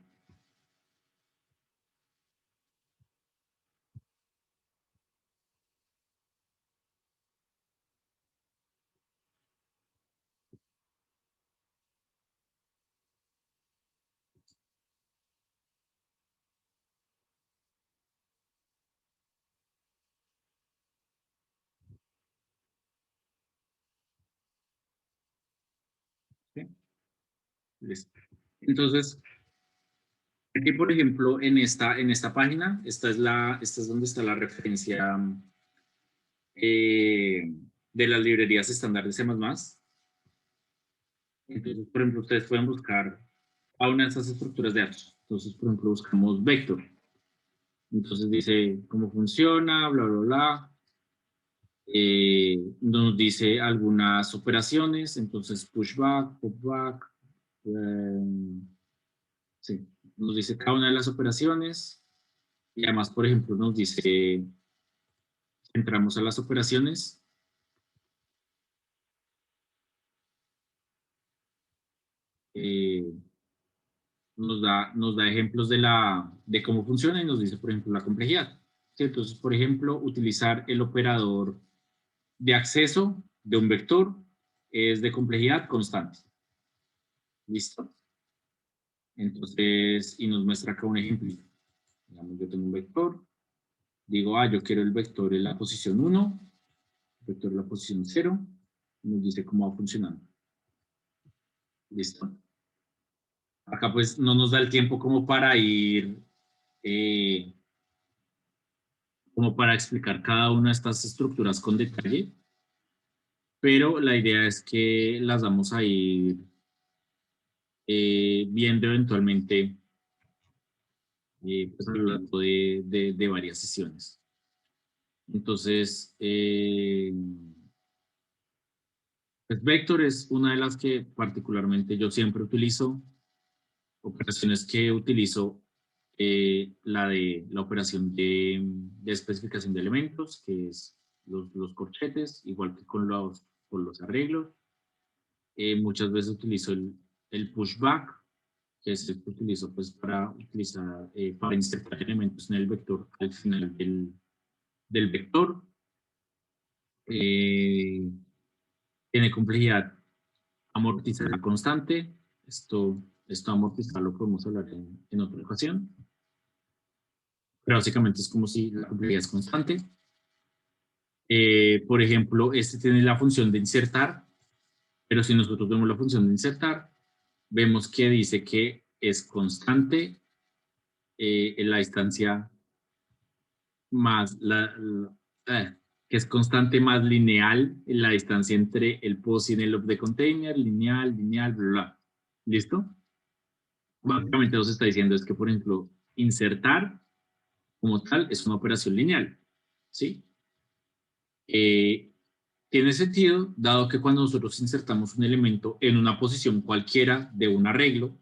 Listo. Entonces, aquí, por ejemplo, en esta página, esta es donde está la referencia de las librerías estándar de C++. Entonces, por ejemplo, ustedes pueden buscar a una de estas estructuras de datos. Entonces, por ejemplo, buscamos vector. Entonces dice cómo funciona, bla, bla, bla. Nos dice algunas operaciones, entonces pushback, popback. Sí, nos dice cada una de las operaciones. Y además, por ejemplo, nos dice, entramos a las operaciones. Nos da ejemplos de cómo funciona y nos dice, por ejemplo, la complejidad. ¿Sí? Entonces, por ejemplo, utilizar el operador de acceso de un vector es de complejidad constante. ¿Listo? Entonces, y nos muestra acá un ejemplo. Digamos, yo tengo un vector, digo, yo quiero el vector en la posición 1, el vector en la posición 0, y nos dice cómo va funcionando. ¿Listo? Acá pues no nos da el tiempo como para ir, como para explicar cada una de estas estructuras con detalle, pero la idea es que las vamos a ir viendo eventualmente pues a lo largo de varias sesiones. Entonces, pues Vector es una de las que particularmente yo siempre utilizo. Operaciones que utilizo, la operación de especificación de elementos, que es los corchetes, igual que con los arreglos. Muchas veces utilizo el pushback, que es el que utilizo pues, para insertar elementos en el vector al final del vector. Tiene complejidad amortizada constante. Esto amortizar lo podemos hablar en otra ocasión. Pero básicamente es como si la complejidad es constante. Por ejemplo, este tiene la función de insertar, pero si nosotros vemos la función de insertar, vemos que dice que es constante en la distancia más que es constante más lineal en la distancia entre el POS y el of the container, lineal, lineal, bla, bla. ¿Listo? Básicamente lo que se está diciendo es que, por ejemplo, insertar como tal es una operación lineal, ¿sí? Tiene sentido, dado que cuando nosotros insertamos un elemento en una posición cualquiera de un arreglo,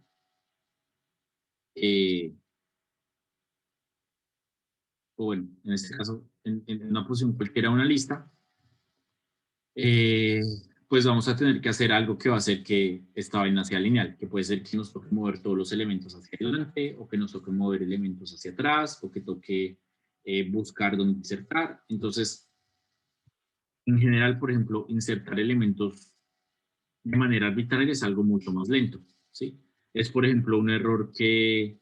o bueno, en este caso, en una posición cualquiera de una lista, eh, pues vamos a tener que hacer algo que va a hacer que esta vaina sea lineal, que puede ser que nos toque mover todos los elementos hacia adelante, o que nos toque mover elementos hacia atrás, o que toque buscar dónde insertar. Entonces, en general, por ejemplo, insertar elementos de manera arbitraria es algo mucho más lento, ¿sí? Es, por ejemplo, un error que,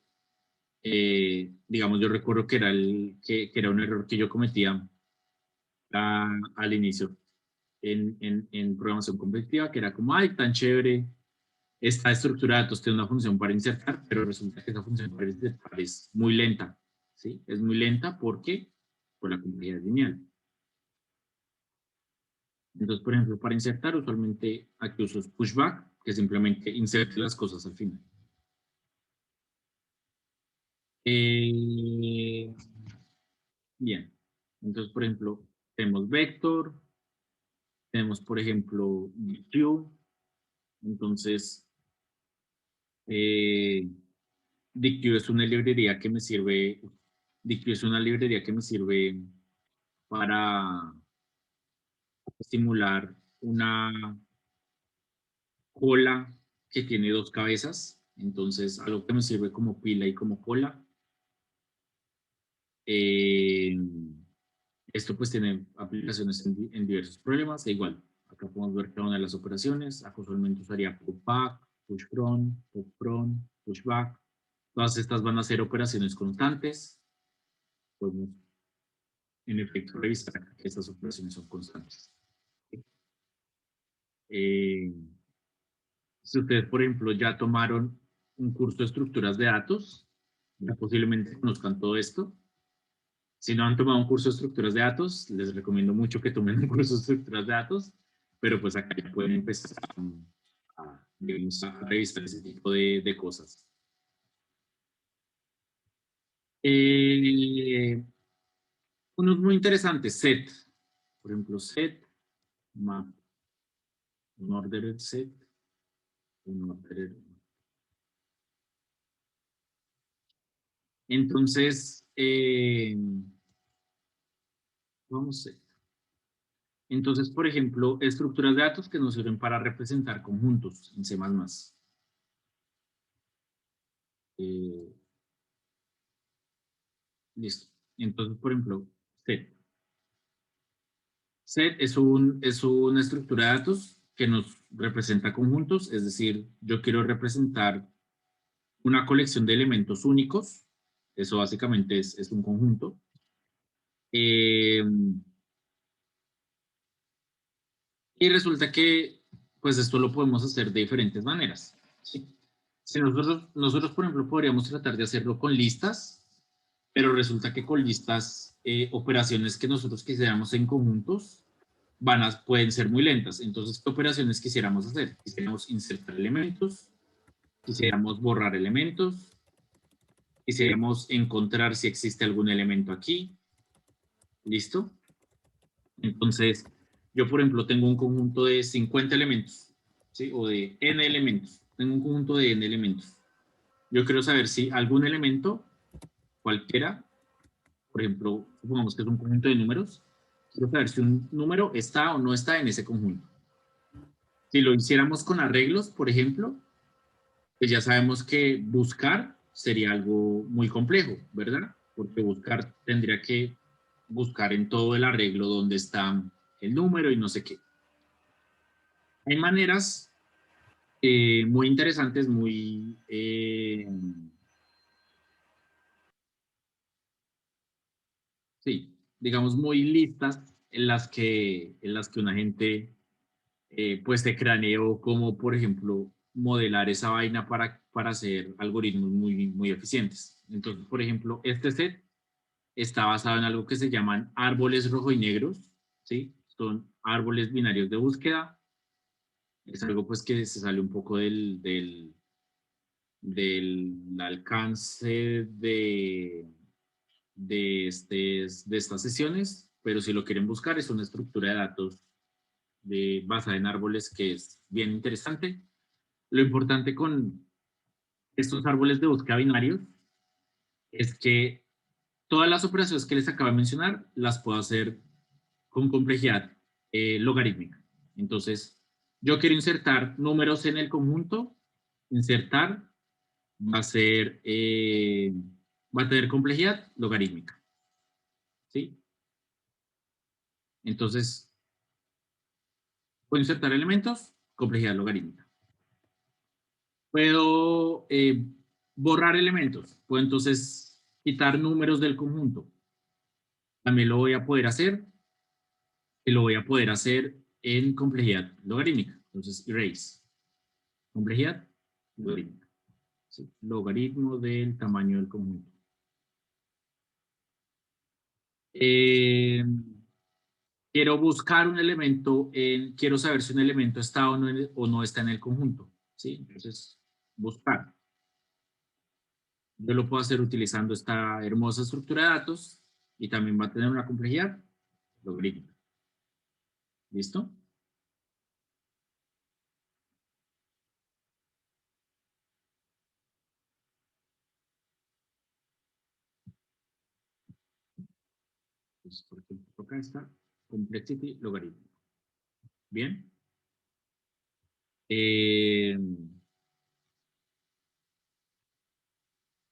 digamos, yo recuerdo que era un error que yo cometía al inicio en programación competitiva, que era como, ay, tan chévere, esta estructura de datos tiene una función para insertar, pero resulta que esa función para insertar es muy lenta, ¿sí? Es muy lenta porque por la complejidad lineal. Entonces, por ejemplo, para insertar, usualmente aquí uso pushback, que simplemente inserte las cosas al final. Bien, entonces, por ejemplo, tenemos vector, tenemos, por ejemplo, DQ. Entonces, DQ es una librería que me sirve, DQ es una librería que me sirve para estimular una cola que tiene dos cabezas. Entonces, algo que me sirve como pila y como cola. Esto pues tiene aplicaciones en diversos problemas. E igual, acá podemos ver cada una de las operaciones. Acá usualmente usaría pushback, pushfront, popfront, pushback. Todas estas van a ser operaciones constantes. Podemos, en efecto, revisar que estas operaciones son constantes. Si ustedes, por ejemplo, ya tomaron un curso de estructuras de datos, ya posiblemente conozcan todo esto. Si no han tomado un curso de estructuras de datos, les recomiendo mucho que tomen un curso de estructuras de datos, pero pues acá ya pueden empezar digamos, a revisar ese tipo de cosas. Unos muy interesantes, set. Por ejemplo, set, map, un ordered set, un ordered. Entonces, vamos a ver. Entonces, por ejemplo, estructuras de datos que nos sirven para representar conjuntos en C++. Listo. Entonces, por ejemplo, set. Set es una estructura de datos que nos representa conjuntos, es decir, yo quiero representar una colección de elementos únicos, eso básicamente es un conjunto. Y resulta que, pues esto lo podemos hacer de diferentes maneras. ¿Sí? Si nosotros, por ejemplo, podríamos tratar de hacerlo con listas, pero resulta que con listas, operaciones que nosotros quisiéramos en conjuntos, pueden ser muy lentas. Entonces, ¿qué operaciones quisiéramos hacer? Quisiéramos insertar elementos, quisiéramos borrar elementos, quisiéramos encontrar si existe algún elemento aquí. ¿Listo? Entonces, yo, por ejemplo, tengo un conjunto de 50 elementos, ¿sí? O de n elementos. Tengo un conjunto de n elementos. Yo quiero saber si algún elemento, cualquiera, por ejemplo, supongamos que es un conjunto de números, quiero saber si un número está o no está en ese conjunto. Si lo hiciéramos con arreglos, por ejemplo, pues ya sabemos que buscar sería algo muy complejo, ¿verdad? Porque buscar tendría que buscar en todo el arreglo dónde está el número y no sé qué. Hay maneras muy interesantes, muy... sí, digamos muy listas en las que una gente pues se craneó como, por ejemplo, modelar esa vaina para hacer algoritmos muy eficientes. Entonces, por ejemplo, este set está basado en algo que se llaman árboles rojo y negros, ¿sí? Son árboles binarios de búsqueda. Es algo pues que se sale un poco del alcance de estas sesiones, pero si lo quieren buscar es una estructura de datos basada en árboles que es bien interesante. Lo importante con estos árboles de búsqueda binarios es que todas las operaciones que les acabo de mencionar las puedo hacer con complejidad logarítmica. Entonces, yo quiero insertar números en el conjunto, insertar va a ser, va a tener complejidad logarítmica. ¿Sí? Entonces, puedo insertar elementos, complejidad logarítmica. Puedo borrar elementos, puedo entonces quitar números del conjunto. También lo voy a poder hacer, y lo voy a poder hacer en complejidad logarítmica. Entonces, erase. Complejidad logarítmica. ¿Sí? Logaritmo del tamaño del conjunto. Quiero buscar un elemento, quiero saber si un elemento está o no está en el conjunto. ¿Sí? Entonces, buscar. Yo lo puedo hacer utilizando esta hermosa estructura de datos y también va a tener una complejidad logarítmica. ¿Listo? Entonces, por ejemplo, acá está complexity logarítmico. Bien.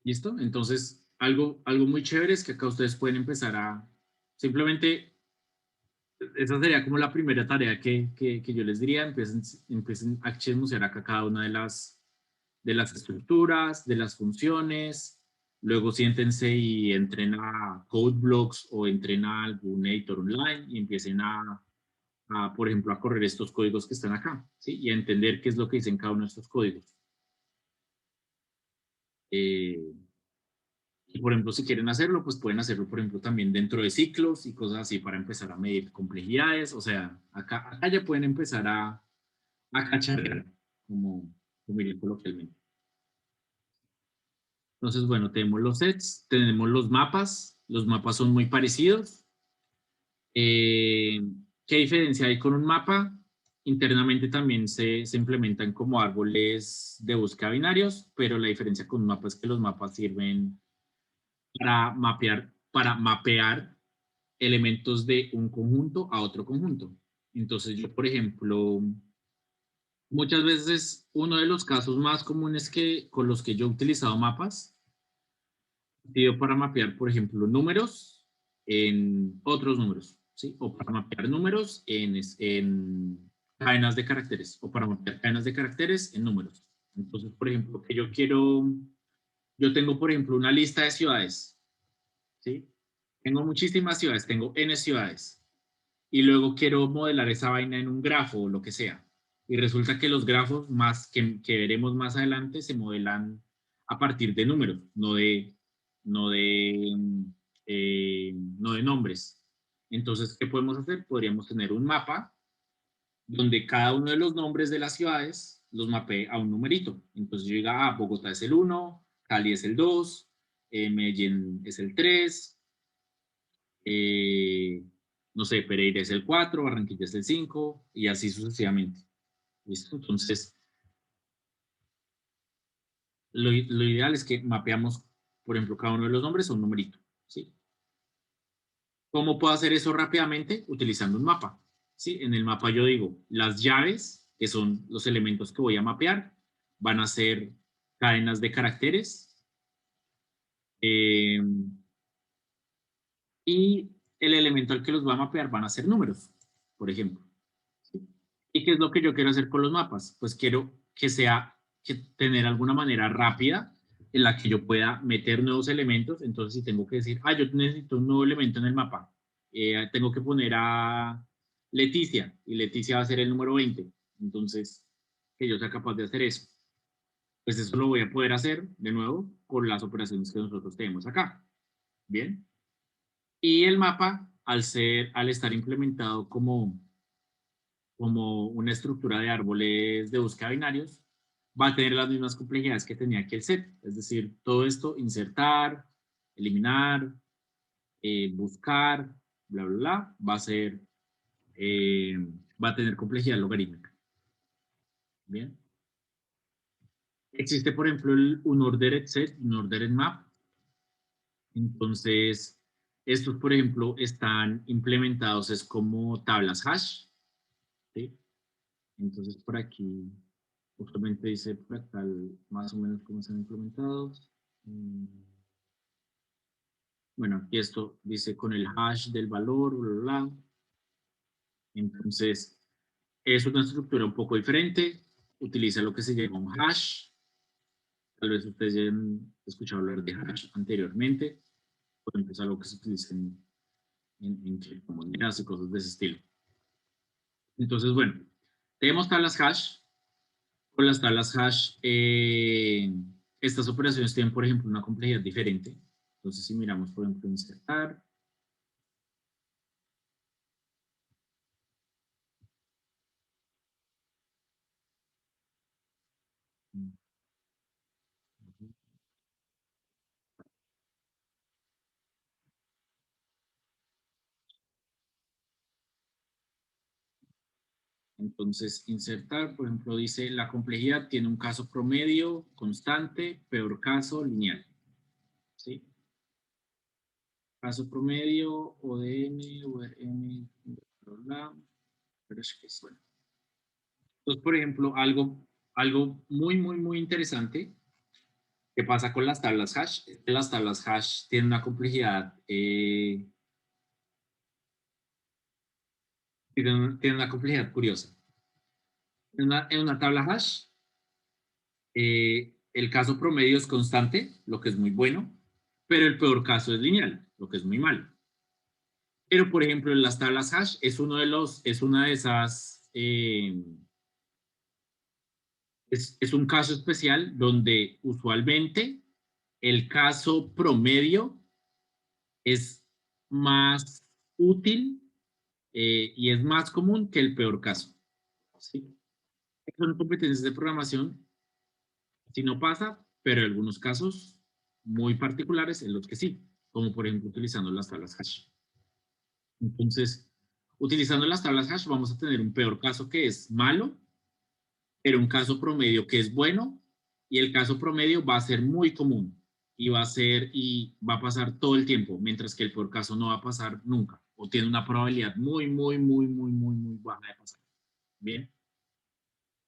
¿Listo? Entonces, algo muy chévere es que acá ustedes pueden empezar a simplemente, esa sería como la primera tarea que yo les diría, empiecen a chismosear acá cada una de las estructuras, de las funciones, luego siéntense y entren a Codeblocks o entren a algún editor online y empiecen por ejemplo, a correr estos códigos que están acá, ¿sí? Y a entender qué es lo que dicen cada uno de estos códigos. Y, por ejemplo, si quieren hacerlo, pues pueden hacerlo, por ejemplo, también dentro de ciclos y cosas así para empezar a medir complejidades. O sea, acá ya pueden empezar a cacharrear, como diría coloquialmente. Entonces, bueno, tenemos los sets, tenemos los mapas. Los mapas son muy parecidos. ¿Qué diferencia hay con un mapa? Internamente también se implementan como árboles de búsqueda binarios, pero la diferencia con un mapa es que los mapas sirven para mapear elementos de un conjunto a otro conjunto. Entonces yo, por ejemplo, muchas veces uno de los casos más comunes con los que yo he utilizado mapas ha sido para mapear, por ejemplo, números en otros números, ¿sí? O para mapear números en cadenas de caracteres, o para mapear cadenas de caracteres en números. Entonces, por ejemplo, yo tengo, por ejemplo, una lista de ciudades, ¿sí? Tengo muchísimas ciudades, tengo N ciudades. Y luego quiero modelar esa vaina en un grafo o lo que sea. Y resulta que los grafos más que veremos más adelante se modelan a partir de números, no de, no de nombres. Entonces, ¿qué podemos hacer? Podríamos tener un mapa donde cada uno de los nombres de las ciudades los mapee a un numerito. Entonces yo diga, Bogotá es el 1, Cali es el 2, Medellín es el 3, no sé, Pereira es el 4, Barranquilla es el 5 y así sucesivamente. ¿Listo? Entonces, lo ideal es que mapeamos, por ejemplo, cada uno de los nombres a un numerito, ¿sí? ¿Cómo puedo hacer eso rápidamente? Utilizando un mapa, ¿sí? En el mapa yo digo, las llaves, que son los elementos que voy a mapear, van a ser cadenas de caracteres, y el elemento al que los va a mapear van a ser números, por ejemplo. ¿Y qué es lo que yo quiero hacer con los mapas? Pues quiero que tener alguna manera rápida en la que yo pueda meter nuevos elementos. Entonces, si tengo que decir, yo necesito un nuevo elemento en el mapa, tengo que poner a Leticia, y Leticia va a ser el número 20. Entonces, que yo sea capaz de hacer eso. Pues eso lo voy a poder hacer, de nuevo, con las operaciones que nosotros tenemos acá. ¿Bien? Y el mapa, al estar implementado como una estructura de árboles de búsqueda binarios, va a tener las mismas complejidades que tenía aquí el set. Es decir, todo esto, insertar, eliminar, buscar, bla, bla, bla, va a tener complejidad logarítmica. Bien. Existe, por ejemplo, un ordered set, un ordered map. Entonces, estos, por ejemplo, están implementados es como tablas hash, ¿sí? Entonces, por aquí justamente dice por acá más o menos cómo están implementados. Bueno, aquí esto dice con el hash del valor, bla, bla, bla. Entonces, es una estructura un poco diferente. Utiliza lo que se llama un hash. Tal vez ustedes ya han escuchado hablar de hash anteriormente. Por ejemplo, es algo que se utiliza en criptomonedas y cosas de ese estilo. Entonces, bueno, tenemos tablas hash. Con las tablas hash, estas operaciones tienen, por ejemplo, una complejidad diferente. Entonces, si miramos, por ejemplo, insertar, entonces insertar, por ejemplo, dice la complejidad tiene un caso promedio, constante, peor caso, lineal. ¿Sí? Caso promedio, ODM, URM, bla, bla, pero es que es bueno. Entonces, por ejemplo, algo muy, muy, muy interesante que pasa con las tablas hash. Las tablas hash tienen una complejidad, tienen una complejidad curiosa. En una tabla hash, el caso promedio es constante, lo que es muy bueno, pero el peor caso es lineal, lo que es muy malo. Pero, por ejemplo, en las tablas hash es una de esas, es un caso especial donde usualmente el caso promedio es más útil y es más común que el peor caso. ¿Sí? Son competencias de programación, si no pasa, pero en algunos casos muy particulares en los que sí, como por ejemplo utilizando las tablas hash. Entonces, utilizando las tablas hash vamos a tener un peor caso que es malo, pero un caso promedio que es bueno, y el caso promedio va a ser muy común y va a pasar todo el tiempo, mientras que el peor caso no va a pasar nunca, o tiene una probabilidad muy baja de pasar. Bien.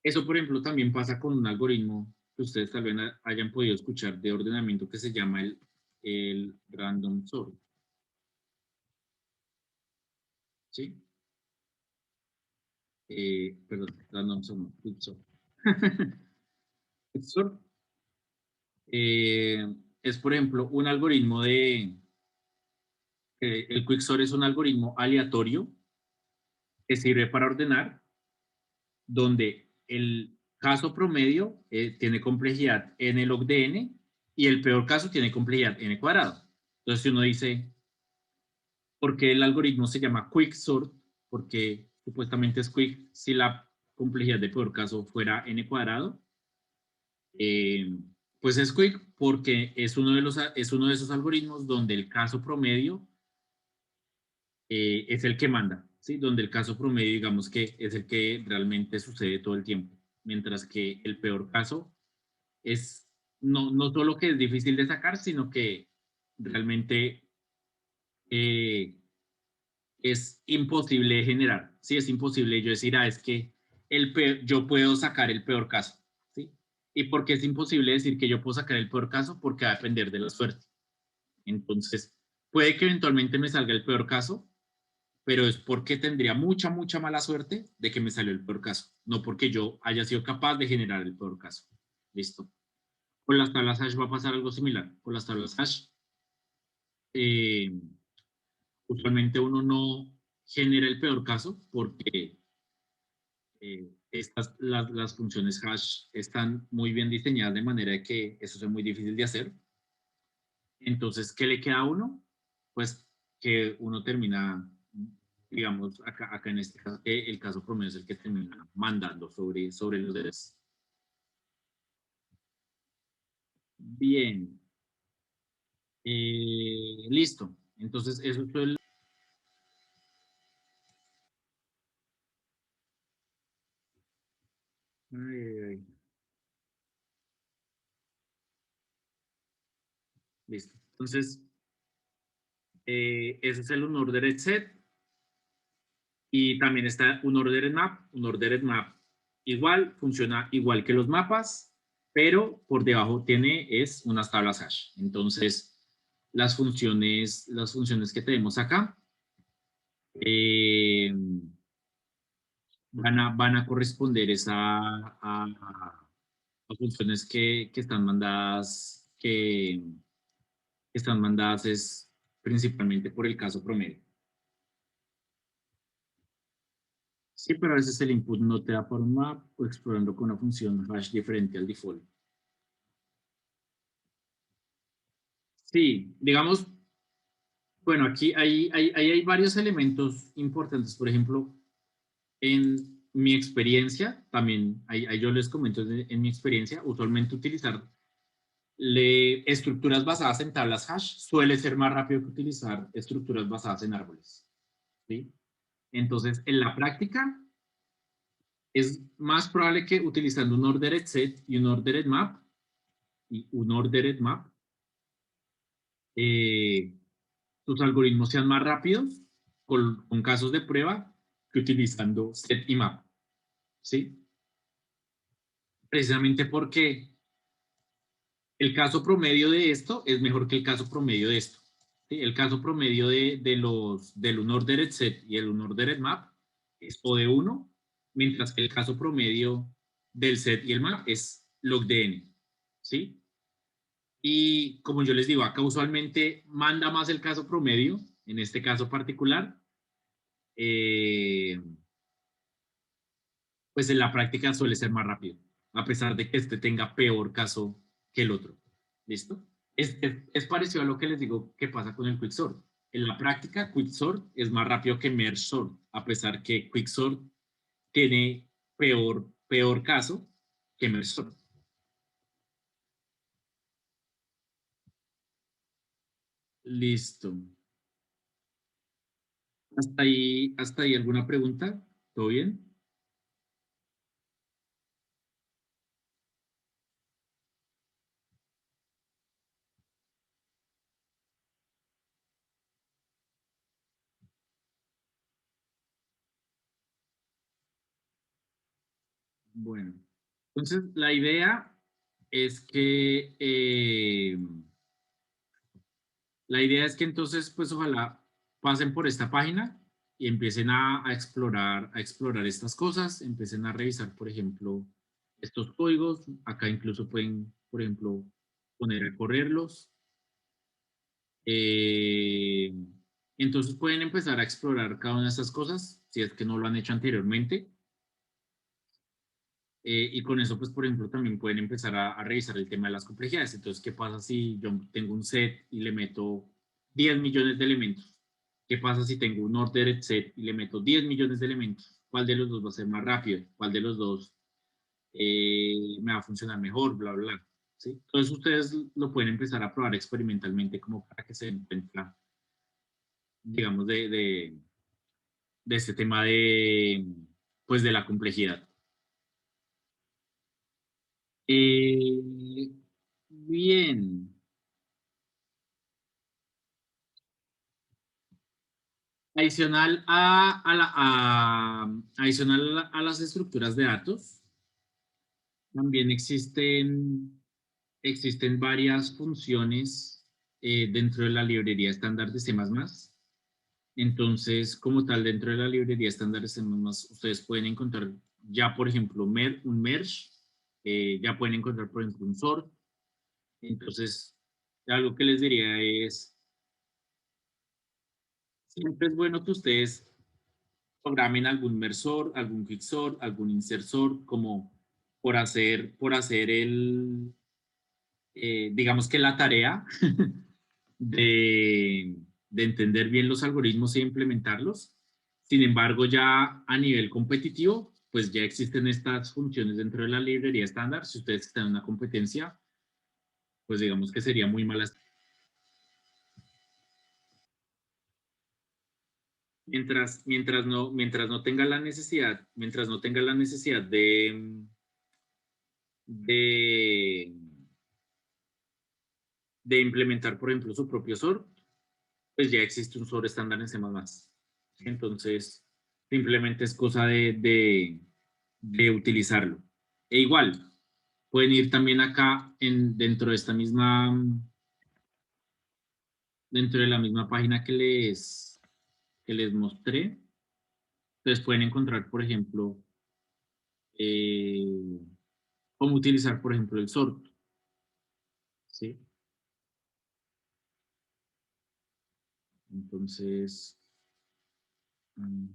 Eso, por ejemplo, también pasa con un algoritmo que ustedes tal vez hayan podido escuchar de ordenamiento que se llama el random sort. ¿Sí? Perdón, random sort, no, quicksort. Quicksort es, por ejemplo, un algoritmo el quicksort es un algoritmo aleatorio que sirve para ordenar, donde el caso promedio tiene complejidad n log de n y el peor caso tiene complejidad n cuadrado. Entonces, si uno dice, ¿por qué el algoritmo se llama quicksort? Porque supuestamente es quick si la complejidad de peor caso fuera n cuadrado. Pues es quick porque es uno de esos algoritmos donde el caso promedio es el que manda, ¿sí? Donde el caso promedio, digamos que es el que realmente sucede todo el tiempo, mientras que el peor caso es no solo que es difícil de sacar, sino que realmente es imposible de generar, ¿sí? Es imposible yo decir, es que yo puedo sacar el peor caso, ¿sí? ¿Y por qué es imposible decir que yo puedo sacar el peor caso? Porque va a depender de la suerte. Entonces, puede que eventualmente me salga el peor caso, pero es porque tendría mucha mala suerte de que me salió el peor caso, no porque yo haya sido capaz de generar el peor caso. ¿Listo? Con las tablas hash va a pasar algo similar. Con las tablas hash, usualmente uno no genera el peor caso porque las funciones hash están muy bien diseñadas de manera que eso es muy difícil de hacer. Entonces, ¿qué le queda a uno? Pues que uno termina, digamos, acá en este caso, el caso promedio es el que termina mandando sobre los dedos. Bien. Listo. Entonces, eso es el... Listo. Entonces, ese es el unordered set. Y también está unordered map. Unordered map igual, funciona igual que los mapas, pero por debajo tiene unas tablas hash. Entonces, las funciones que tenemos acá van a corresponder a funciones que están mandadas, están mandadas es principalmente por el caso promedio. Sí, pero a veces el input no te da por un map o explorando con una función hash diferente al default. Sí, digamos, bueno, aquí hay varios elementos importantes. Por ejemplo, en mi experiencia, también, ahí yo les comento en mi experiencia, usualmente utilizar estructuras basadas en tablas hash suele ser más rápido que utilizar estructuras basadas en árboles. ¿Sí? Entonces, en la práctica, es más probable que utilizando un ordered set y un ordered map, tus algoritmos sean más rápidos con casos de prueba que utilizando set y map. ¿Sí? Precisamente porque el caso promedio de esto es mejor que el caso promedio de esto. ¿Sí? El caso promedio del unordered set y el unordered map es O de 1, mientras que el caso promedio del set y el map es log de n. ¿Sí? Y como yo les digo, acá usualmente manda más el caso promedio, En este caso particular, pues en la práctica suele ser más rápido, a pesar de que este tenga peor caso que el otro. ¿Listo? Es parecido a lo que les digo que pasa con el Quicksort. En la práctica, Quicksort es más rápido que Mergesort, a pesar que Quicksort tiene peor caso que Mergesort. Listo. ¿Hasta ahí alguna pregunta? ¿Todo bien? Bueno, entonces la idea es que entonces pues ojalá pasen por esta página y empiecen a explorar estas cosas, empiecen a revisar, por ejemplo, estos códigos. Acá incluso pueden, por ejemplo, poner a correrlos. Eh, entonces pueden empezar a explorar cada una de estas cosas si es que no lo han hecho anteriormente. Y con eso, pues, por ejemplo, también pueden empezar a revisar el tema de las complejidades. Entonces, ¿qué pasa si yo tengo un set y le meto 10 millones de elementos? ¿Qué pasa si tengo un ordered set y le meto 10 millones de elementos? ¿Cuál de los dos va a ser más rápido? ¿Cuál de los dos me va a funcionar mejor? Bla, bla, bla. ¿Sí? Entonces, ustedes lo pueden empezar a probar experimentalmente como para que se den cuenta, digamos, de este tema pues, de la complejidad. Eh, bien. Adicional adicional a las estructuras de datos, también existen varias funciones dentro de la librería estándar de C++. Entonces, como tal, dentro de la librería estándar de C++, ustedes pueden encontrar ya, por ejemplo, un merge, ya pueden encontrar, por ejemplo, un sort. Entonces, algo que les diría es, siempre es bueno que ustedes programen algún mersor, algún quicksort, algún insersor, como por hacer digamos que la tarea de entender bien los algoritmos e implementarlos. Sin embargo, ya a nivel competitivo, pues ya existen estas funciones dentro de la librería estándar. Si ustedes están en una competencia, pues digamos que sería muy mala. Mientras no tenga la necesidad, mientras no tenga la necesidad de, de implementar, por ejemplo, su propio sort, pues ya existe un sort estándar en C++. Entonces, simplemente es cosa de utilizarlo. E igual, pueden ir también acá dentro de esta misma, dentro de la misma página que les mostré. Ustedes pueden encontrar, por ejemplo, eh, cómo utilizar, por ejemplo, el sort. ¿Sí? Entonces, mm,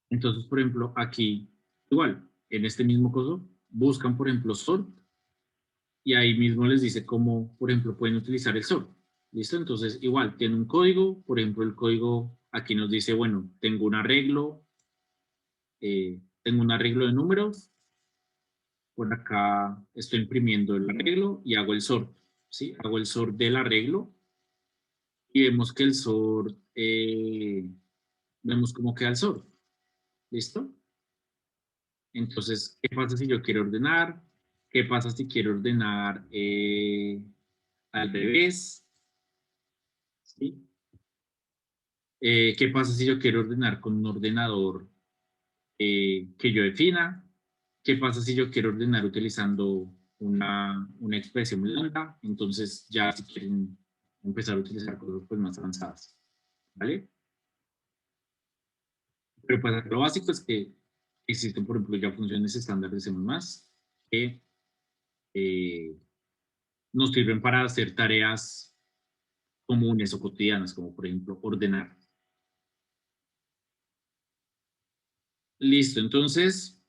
entonces, por ejemplo, aquí, igual, en este mismo coso, buscan, por ejemplo, sort y ahí mismo les dice cómo, por ejemplo, pueden utilizar el sort. ¿Listo? Entonces, igual, tiene un código, por ejemplo, el código aquí nos dice, bueno, tengo un arreglo de números, por acá estoy imprimiendo el arreglo y hago el sort, ¿sí? Hago el sort del arreglo y vemos que el sort, vemos cómo queda el sort. ¿Listo? Entonces, ¿qué pasa si yo quiero ordenar? ¿Qué pasa si quiero ordenar al revés? ¿Sí? ¿Qué pasa si yo quiero ordenar con un ordenador que yo defina? ¿Qué pasa si yo quiero ordenar utilizando una expresión lambda? Entonces, ya si quieren empezar a utilizar cosas pues, más avanzadas. ¿Vale? Pero pues lo básico es que existen, por ejemplo, ya funciones estándar de C++ que nos sirven para hacer tareas comunes o cotidianas, como por ejemplo ordenar. Listo, entonces,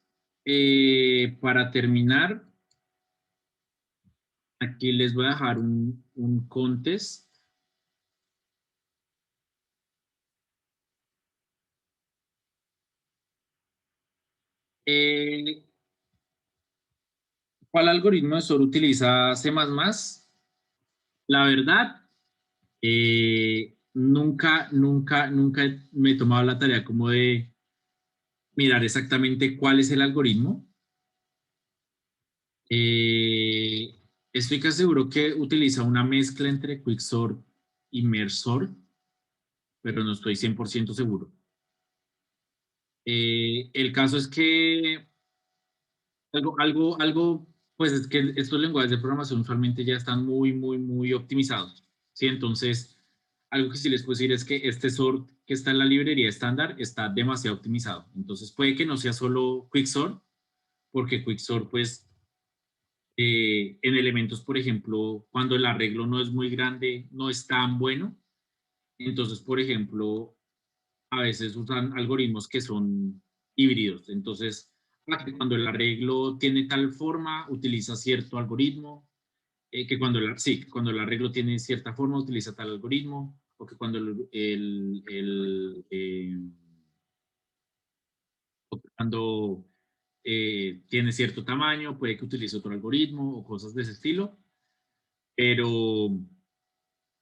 para terminar, aquí les voy a dejar un contest. Eh, ¿Cuál algoritmo de SOR utiliza C++? La verdad, nunca me he tomado la tarea como de mirar exactamente cuál es el algoritmo. Eh, Estoy casi seguro que utiliza una mezcla entre Quicksort y Mersort, pero no estoy 100% seguro. El caso es que pues es que estos lenguajes de programación usualmente ya están muy optimizados, ¿sí? Entonces, algo que sí les puedo decir es que este sort que está en la librería estándar está demasiado optimizado. Entonces, puede que no sea solo Quicksort, porque Quicksort, pues, en elementos, por ejemplo, cuando el arreglo no es muy grande, no es tan bueno. Entonces, por ejemplo, a veces usan algoritmos que son híbridos. Entonces, cuando el arreglo tiene tal forma, utiliza cierto algoritmo, que cuando el arreglo tiene cierta forma, utiliza tal algoritmo, o que cuando cuando tiene cierto tamaño, puede que utilice otro algoritmo o cosas de ese estilo, pero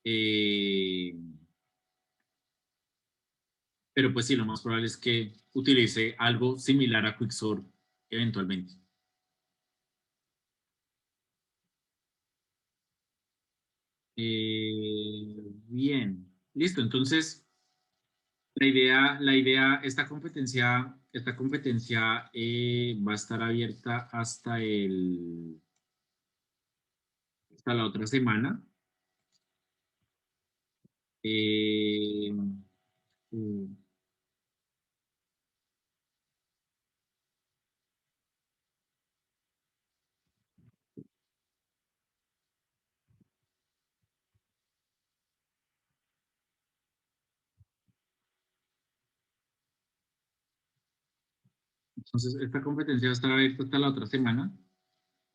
eh, pero pues sí, lo más probable es que utilice algo similar a Quicksort eventualmente. Bien, listo. Entonces, esta competencia va a estar abierta hasta la otra semana. Eh, mm, entonces, esta competencia va a estar abierta hasta la otra semana.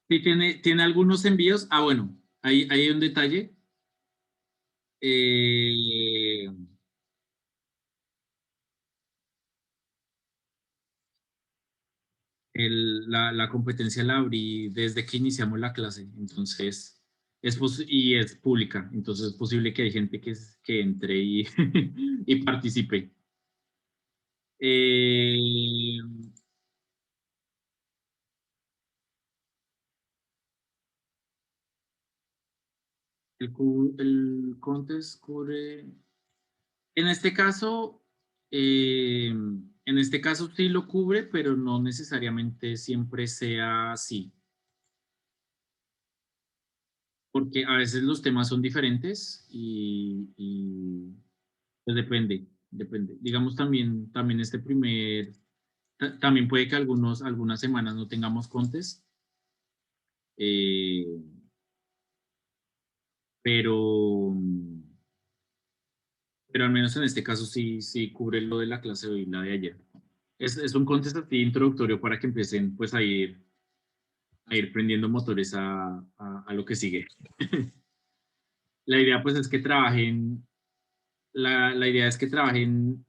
Sí, tiene algunos envíos. Ah, bueno, ahí hay un detalle. Eh, la competencia la abrí desde que iniciamos la clase, entonces, y es pública, entonces es posible que hay gente que entre y, y participe. Eh, el contest cubre, en este caso, sí lo cubre, pero no necesariamente siempre sea así, porque a veces los temas son diferentes y pues depende. Digamos también también puede que algunas semanas no tengamos contest, eh, pero, pero al menos en este caso sí cubre lo de la clase de hoy, la de ayer. Es un contest así introductorio para que empiecen pues a ir prendiendo motores a lo que sigue. La idea pues es que la idea es que trabajen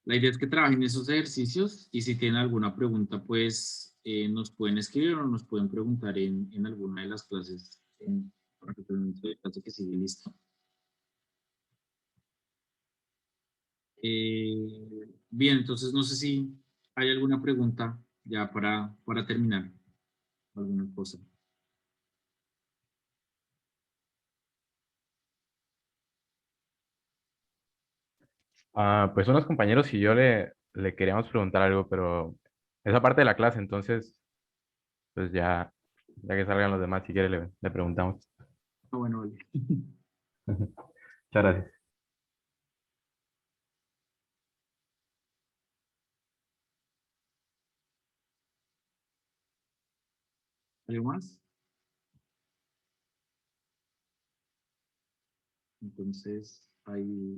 la idea es que trabajen esos ejercicios y si tienen alguna pregunta, pues nos pueden escribir o nos pueden preguntar en alguna de las clases, particularmente la clase que sigue, listo. Bien, entonces no sé si hay alguna pregunta ya para terminar, alguna cosa. Pues unos compañeros y yo le queríamos preguntar algo, pero esa parte de la clase, entonces, pues ya que salgan los demás, si quiere le preguntamos. Ah, bueno, vale. Muchas gracias. ¿Algo más? Entonces, ahí